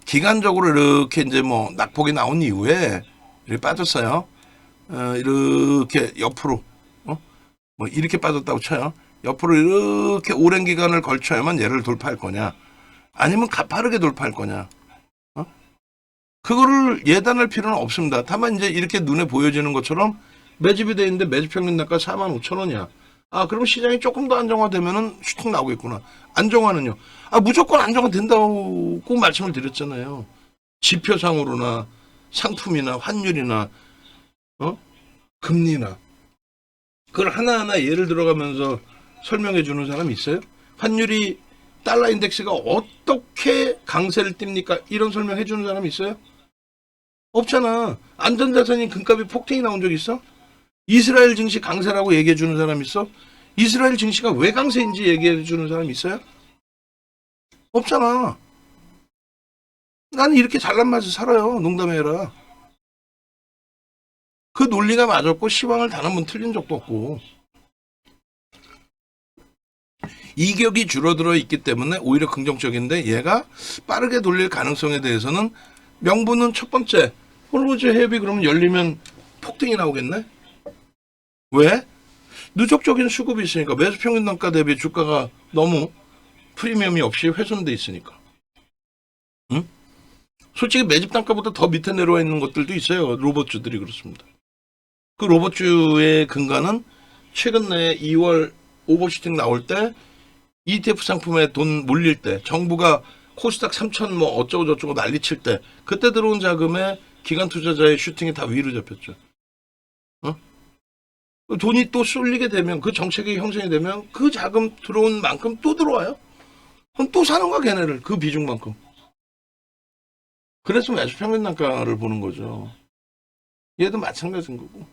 기간적으로 이렇게 이제 뭐 낙폭이 나온 이후에 이렇게 빠졌어요. 이렇게 옆으로 뭐 이렇게 빠졌다고 쳐요. 옆으로 이렇게 오랜 기간을 걸쳐야만 얘를 돌파할 거냐. 아니면 가파르게 돌파할 거냐. 그거를 예단할 필요는 없습니다. 다만 이제 이렇게 눈에 보여지는 것처럼 매집이 돼 있는데 매집 평균 단가 45,000원이야. 그럼 시장이 조금 더 안정화되면은 슈팅 나오겠구나. 안정화는요. 무조건 안정화된다고 말씀을 드렸잖아요. 지표상으로나 상품이나 환율이나 금리나 그걸 하나하나 예를 들어가면서 설명해 주는 사람이 있어요? 환율이 달러 인덱스가 어떻게 강세를 띱니까? 이런 설명해 주는 사람이 있어요? 없잖아. 안전자산인 금값이 폭등이 나온 적 있어? 이스라엘 증시 강세라고 얘기해 주는 사람 있어? 이스라엘 증시가 왜 강세인지 얘기해 주는 사람 있어요? 없잖아. 나는 이렇게 잘난 맛을 살아요. 농담이 아니라. 그 논리가 맞았고 시황을 단 한 번 틀린 적도 없고. 이격이 줄어들어 있기 때문에 오히려 긍정적인데 얘가 빠르게 돌릴 가능성에 대해서는 명분은 첫 번째. 호르무즈 해협이 그러면 열리면 폭등이 나오겠네? 왜? 누적적인 수급이 있으니까 매수 평균 단가 대비 주가가 너무 프리미엄이 없이 훼손돼 있으니까. 응? 솔직히 매집 단가보다 더 밑에 내려와 있는 것들도 있어요. 로봇주들이 그렇습니다. 그 로봇주의 근간은 최근 내 2월 오버슈팅 나올 때 ETF 상품에 돈 몰릴 때 정부가 코스닥 3,000 뭐 어쩌고 저쩌고 난리칠 때 그때 들어온 자금에 기관 투자자의 슈팅이 다 위로 잡혔죠. 돈이 또 쏠리게 되면 그 정책이 형성이 되면 그 자금 들어온 만큼 또 들어와요. 그럼 또 사는 거야 걔네를 그 비중만큼. 그래서 매수 평균 단가를 보는 거죠. 얘도 마찬가지인 거고.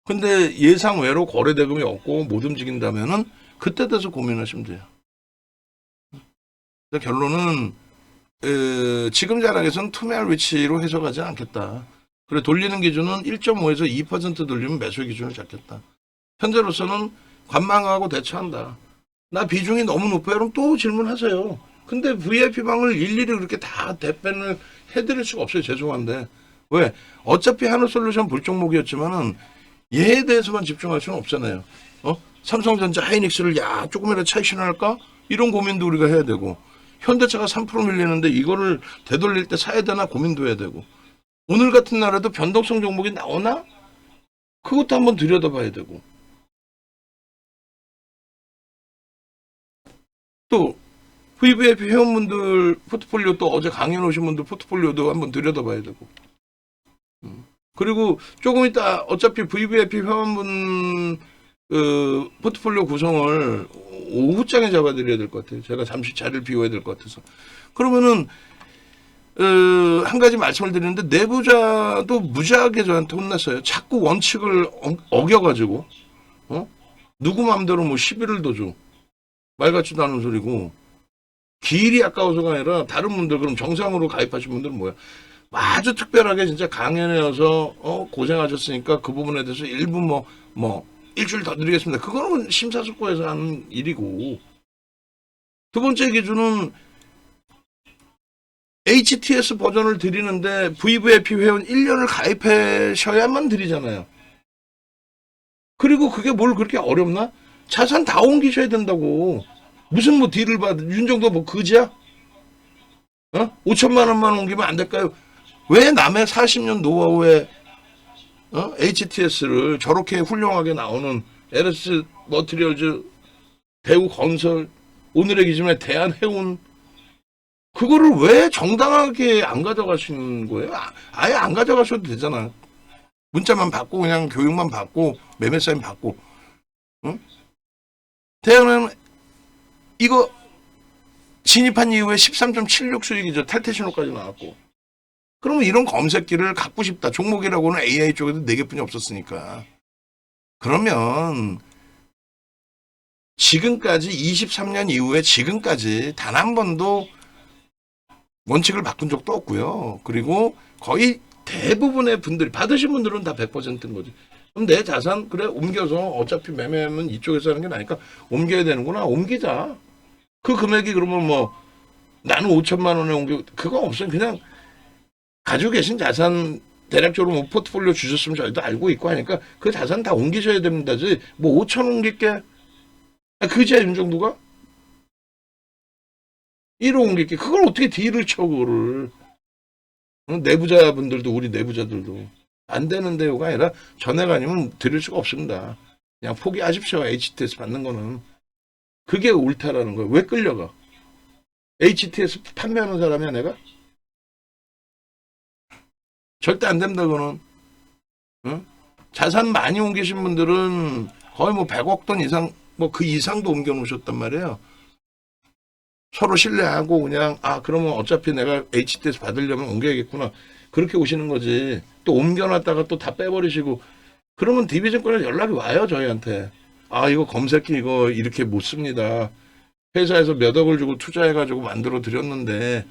근데 예상 외로 거래 대금이 없고 못 움직인다면은 그때 돼서 고민하시면 돼요. 결론은 지금 자락에서는 투매할 위치로 해석하지 않겠다. 그래 돌리는 기준은 1.5에서 2% 돌리면 매수 기준을 잡겠다. 현재로서는 관망하고 대처한다. 나 비중이 너무 높아요. 그럼 또 질문하세요. 근데 VIP 방을 일일이 그렇게 다 대변을 해드릴 수가 없어요. 죄송한데. 왜? 어차피 한우솔루션 볼 종목이었지만은 얘에 대해서만 집중할 수는 없잖아요. 삼성전자 하이닉스를 조금이라도 차익 실현할까? 이런 고민도 우리가 해야 되고, 현대차가 3% 밀리는데 이거를 되돌릴 때 사야 되나 고민도 해야 되고, 오늘 같은 날에도 변동성 종목이 나오나? 그것도 한번 들여다봐야 되고, 또 VVIP 회원분들 포트폴리오, 또 어제 강연 오신 분들 포트폴리오도 한번 들여다봐야 되고, 그리고 조금 이따 어차피 VVIP 회원분 포트폴리오 구성을 오후장에 잡아드려야 될 것 같아요. 제가 잠시 자리를 비워야 될 것 같아서. 그러면은 한 가지 말씀을 드리는데, 내부자도 무지하게 저한테 혼났어요. 자꾸 원칙을 어겨가지고 누구 마음대로 뭐 시비를 둬줘. 말 같지도 않은 소리고, 길이 아까워서가 아니라 다른 분들, 그럼 정상으로 가입하신 분들은 뭐야? 아주 특별하게 진짜 강연에 와서 고생하셨으니까 그 부분에 대해서 일부 일주일 더 드리겠습니다. 그거는 심사숙고해서 하는 일이고, 두 번째 기준은 HTS 버전을 드리는데 VVIP 회원 1년을 가입하셔야만 드리잖아요. 그리고 그게 뭘 그렇게 어렵나? 자산 다 옮기셔야 된다고. 무슨 뭐 딜을 받, 윤정도 뭐 그지야? 5천만 원만 옮기면 안 될까요? 왜 남의 40년 노하우에 HTS를 저렇게 훌륭하게 나오는 LS 머티리얼즈, 대우건설, 오늘의 기준에 대한해운, 그거를 왜 정당하게 안 가져가시는 거예요? 아예 안 가져가셔도 되잖아. 문자만 받고 그냥 교육만 받고 매매 사인 받고. 응? 대한은 이거 진입한 이후에 13.76 수익이죠. 탈퇴 신호까지 나왔고. 그러면 이런 검색기를 갖고 싶다. 종목이라고는 AI 쪽에도 4개뿐이 없었으니까. 그러면 지금까지 23년 이후에 지금까지 단 한 번도 원칙을 바꾼 적도 없고요. 그리고 거의 대부분의 분들이, 받으신 분들은 다 100%인 거지. 그럼 내 자산 그래 옮겨서, 어차피 매매하면 이쪽에서 하는 게 나니까 옮겨야 되는구나. 옮기자. 그 금액이 그러면 뭐 나는 5천만 원에 옮겨, 그거 없어요. 그냥 가지고 계신 자산 대략적으로 뭐 포트폴리오 주셨으면 저희도 알고 있고 하니까 그 자산 다 옮기셔야 됩니다지. 뭐 5천 옮길게. 그지야 윤정도가? 1호 옮길게. 그걸 어떻게 딜을 쳐 그거를. 내부자분들도, 우리 내부자들도 안 되는데요가 아니라 전액 아니면 드릴 수가 없습니다. 그냥 포기하십시오. HTS 받는 거는. 그게 옳다라는 거예요. 왜 끌려가? HTS 판매하는 사람이야 내가? 절대 안 됩니다. 그거는. 응? 자산 많이 옮기신 분들은 거의 뭐 100억 돈 이상, 뭐 그 이상도 옮겨 놓으셨단 말이에요. 서로 신뢰하고 그냥 그러면 어차피 내가 HTS 받으려면 옮겨야겠구나. 그렇게 오시는 거지. 또 옮겨놨다가 또 다 빼버리시고, 그러면 DB증권에서 연락이 와요 저희한테. 이거 검색기 이거 이렇게 못 씁니다. 회사에서 몇 억을 주고 투자해가지고 만들어 드렸는데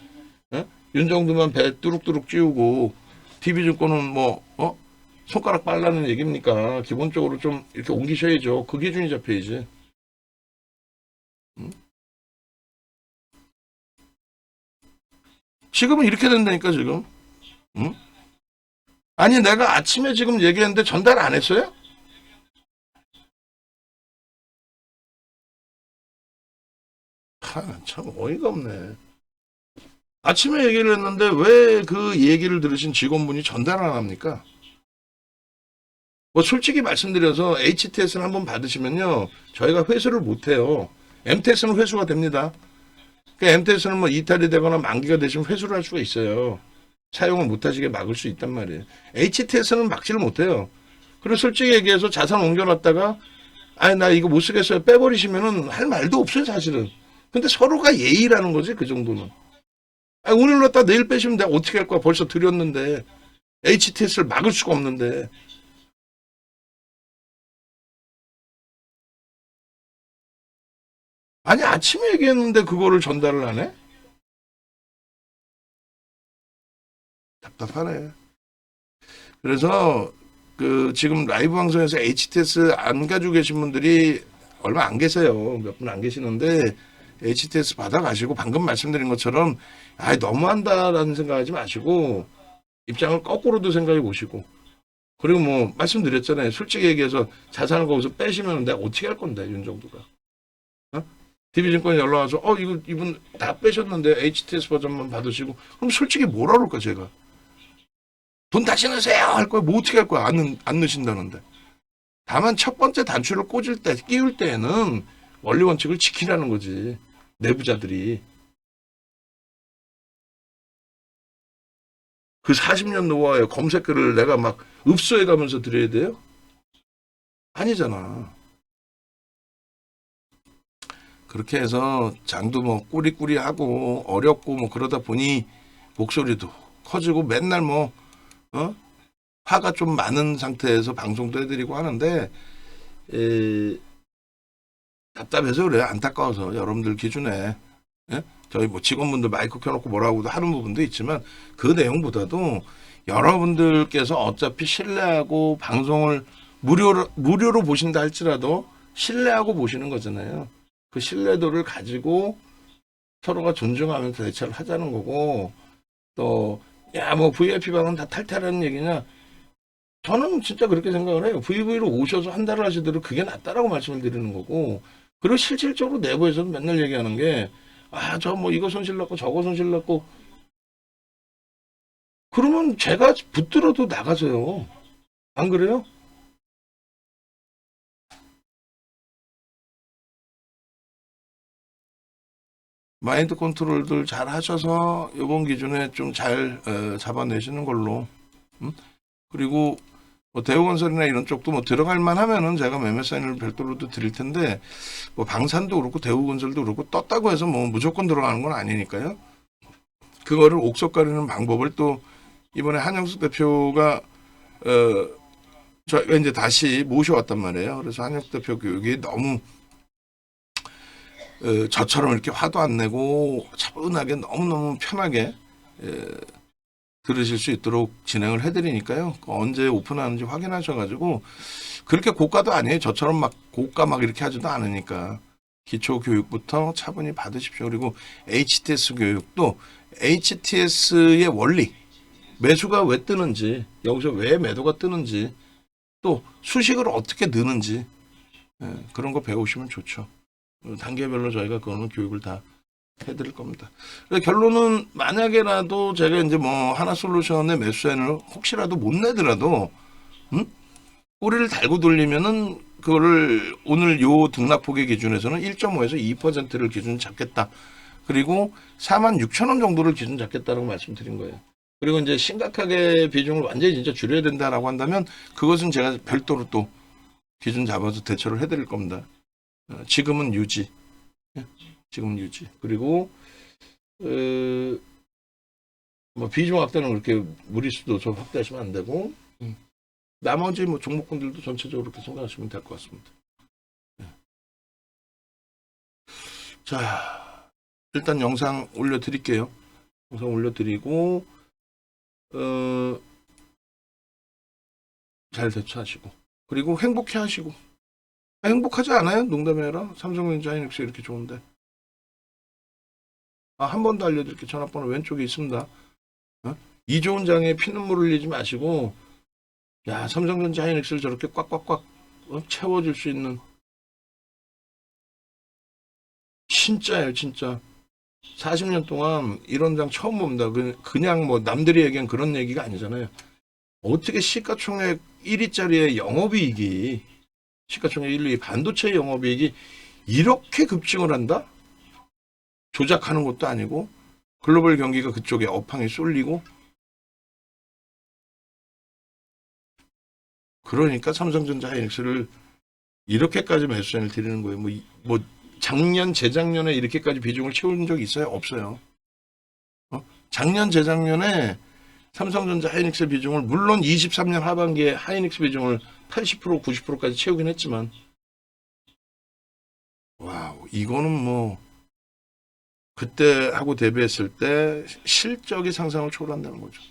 윤 정도만 배 뚜룩뚜룩 찌우고 DB증권은 손가락 빨라는 얘기입니까? 기본적으로 좀 이렇게 옮기셔야죠. 그 기준이 잡혀야지. 지금은 이렇게 된다니까 지금. 응? 아니 내가 아침에 지금 얘기했는데 전달 안 했어요? 참 어이가 없네. 아침에 얘기를 했는데 왜 그 얘기를 들으신 직원분이 전달 안 합니까? 뭐 솔직히 말씀드려서 HTS를 한번 받으시면요 저희가 회수를 못해요. MTS는 회수가 됩니다. 그러니까 MTS는 뭐 이탈이 되거나 만기가 되시면 회수를 할 수가 있어요. 사용을 못하시게 막을 수 있단 말이에요. HTS는 막지를 못해요. 그리고 솔직히 얘기해서 자산 옮겨놨다가 나 이거 못 쓰겠어요 빼버리시면은 할 말도 없어요 사실은. 근데 서로가 예의라는 거지 그 정도는. 오늘 넣었다 내일 빼시면 내가 어떻게 할 거야. 벌써 드렸는데. HTS를 막을 수가 없는데. 아니 아침에 얘기했는데 그거를 전달을 안 해? 답답하네. 그래서 지금 라이브 방송에서 HTS 안 가지고 계신 분들이 얼마 안 계세요. 몇 분 안 계시는데 HTS 받아가시고 방금 말씀드린 것처럼 아 너무한다라는 생각하지 마시고 입장을 거꾸로도 생각해 보시고 그리고 뭐 말씀드렸잖아요. 솔직히 얘기해서 자산을 거기서 빼시면 내가 어떻게 할 건데 윤정도가. 어? DB증권에 연락 와서 이거 이분 다 빼셨는데 HTS 버전만 받으시고 그럼 솔직히 뭐라 그럴까 제가. 돈 다시 넣으세요 할 거야. 뭐 어떻게 할 거야. 안 넣으신다는데. 다만 첫 번째 단추를 꽂을 때 끼울 때에는 원리 원칙을 지키라는 거지. 내부자들이. 그 40년 노하우의 검색글을 내가 막 읍소해 가면서 드려야 돼요? 아니잖아. 그렇게 해서 장도 뭐 꾸리꾸리하고 어렵고 뭐 그러다 보니 목소리도 커지고 맨날 뭐 화가 좀 많은 상태에서 방송도 해드리고 하는데 답답해서 그래요. 안타까워서 여러분들 기준에 예? 저희 뭐 직원분들 마이크 켜놓고 뭐라고도 하는 부분도 있지만 그 내용보다도 여러분들께서 어차피 신뢰하고 방송을 무료로 보신다 할지라도 신뢰하고 보시는 거잖아요. 그 신뢰도를 가지고 서로가 존중하면서 대처를 하자는 거고 또 야 뭐 VIP 방은 다 탈퇴라는 얘기냐? 저는 진짜 그렇게 생각을 해요. VV로 오셔서 한 달을 하시더라도 그게 낫다라고 말씀을 드리는 거고 그리고 실질적으로 내부에서는 맨날 얘기하는 게 저 뭐 이거 손실 났고 저거 손실 났고 그러면 제가 붙들어도 나가세요. 안 그래요? 마인드 컨트롤들 잘 하셔서 이번 기준에 좀 잘 잡아내시는 걸로. 그리고 뭐 대우건설이나 이런 쪽도 뭐 들어갈 만하면은 제가 매매 사인을 별도로도 드릴 텐데 뭐 방산도 그렇고 대우건설도 그렇고 떴다고 해서 뭐 무조건 들어가는 건 아니니까요. 그거를 옥석 가리는 방법을 또 이번에 한영수 대표가 저희가 이제 다시 모셔왔단 말이에요. 그래서 한영수 대표 교육이 너무 저처럼 이렇게 화도 안 내고 차분하게 너무너무 편하게 들으실 수 있도록 진행을 해드리니까요. 언제 오픈하는지 확인하셔가지고 그렇게 고가도 아니에요. 저처럼 막 고가 막 이렇게 하지도 않으니까 기초 교육부터 차분히 받으십시오. 그리고 HTS 교육도 HTS의 원리 매수가 왜 뜨는지 여기서 왜 매도가 뜨는지 또 수식을 어떻게 넣는지 그런 거 배우시면 좋죠. 단계별로 저희가 그거는 교육을 다 해드릴 겁니다. 결론은 만약에라도 제가 이제 뭐 하나솔루션의 매수사인을 혹시라도 못 내더라도 꼬리를 달고 돌리면은 그거를 오늘 요 등락폭의 기준에서는 1.5에서 2%를 기준 잡겠다. 그리고 46,000원 정도를 기준 잡겠다라고 말씀드린 거예요. 그리고 이제 심각하게 비중을 완전히 진짜 줄여야 된다라고 한다면 그것은 제가 별도로 또 기준 잡아서 대처를 해드릴 겁니다. 지금은 유지. 지금은 유지. 그리고 뭐 비중 확대는 그렇게 무리수도 좀 확대하시면 안 되고 나머지 뭐 종목군들도 전체적으로 그렇게 생각하시면 될 것 같습니다. 자, 일단 영상 올려드릴게요. 영상 올려드리고 잘 대처하시고 그리고 행복해 하시고 행복하지 않아요? 농담이 아니라 삼성전자 하이닉스 이렇게 좋은데 한 번 더 알려드릴게요. 전화번호 왼쪽에 있습니다. 이 좋은 장에 피눈물 흘리지 마시고 야 삼성전자 하이닉스를 저렇게 꽉꽉꽉 채워줄 수 있는 진짜예요 진짜 40년 동안 이런 장 처음 봅니다. 그냥 뭐 남들이 얘기한 그런 얘기가 아니잖아요. 어떻게 시가총액 1위짜리의 영업이익이 시가총액 1위 반도체 영업이익이 이렇게 급증을 한다? 조작하는 것도 아니고 글로벌 경기가 그쪽에 업황이 쏠리고 그러니까 삼성전자 하이닉스를 이렇게까지 매수세를 드리는 거예요. 뭐 작년 재작년에 이렇게까지 비중을 채운 적이 있어요? 없어요. 작년 재작년에 삼성전자 하이닉스 비중을 물론 23년 하반기에 하이닉스 비중을 80% 90%까지 채우긴 했지만 와우 이거는 뭐 그때 하고 대비했을 때 실적이 상상을 초월한다는 거죠.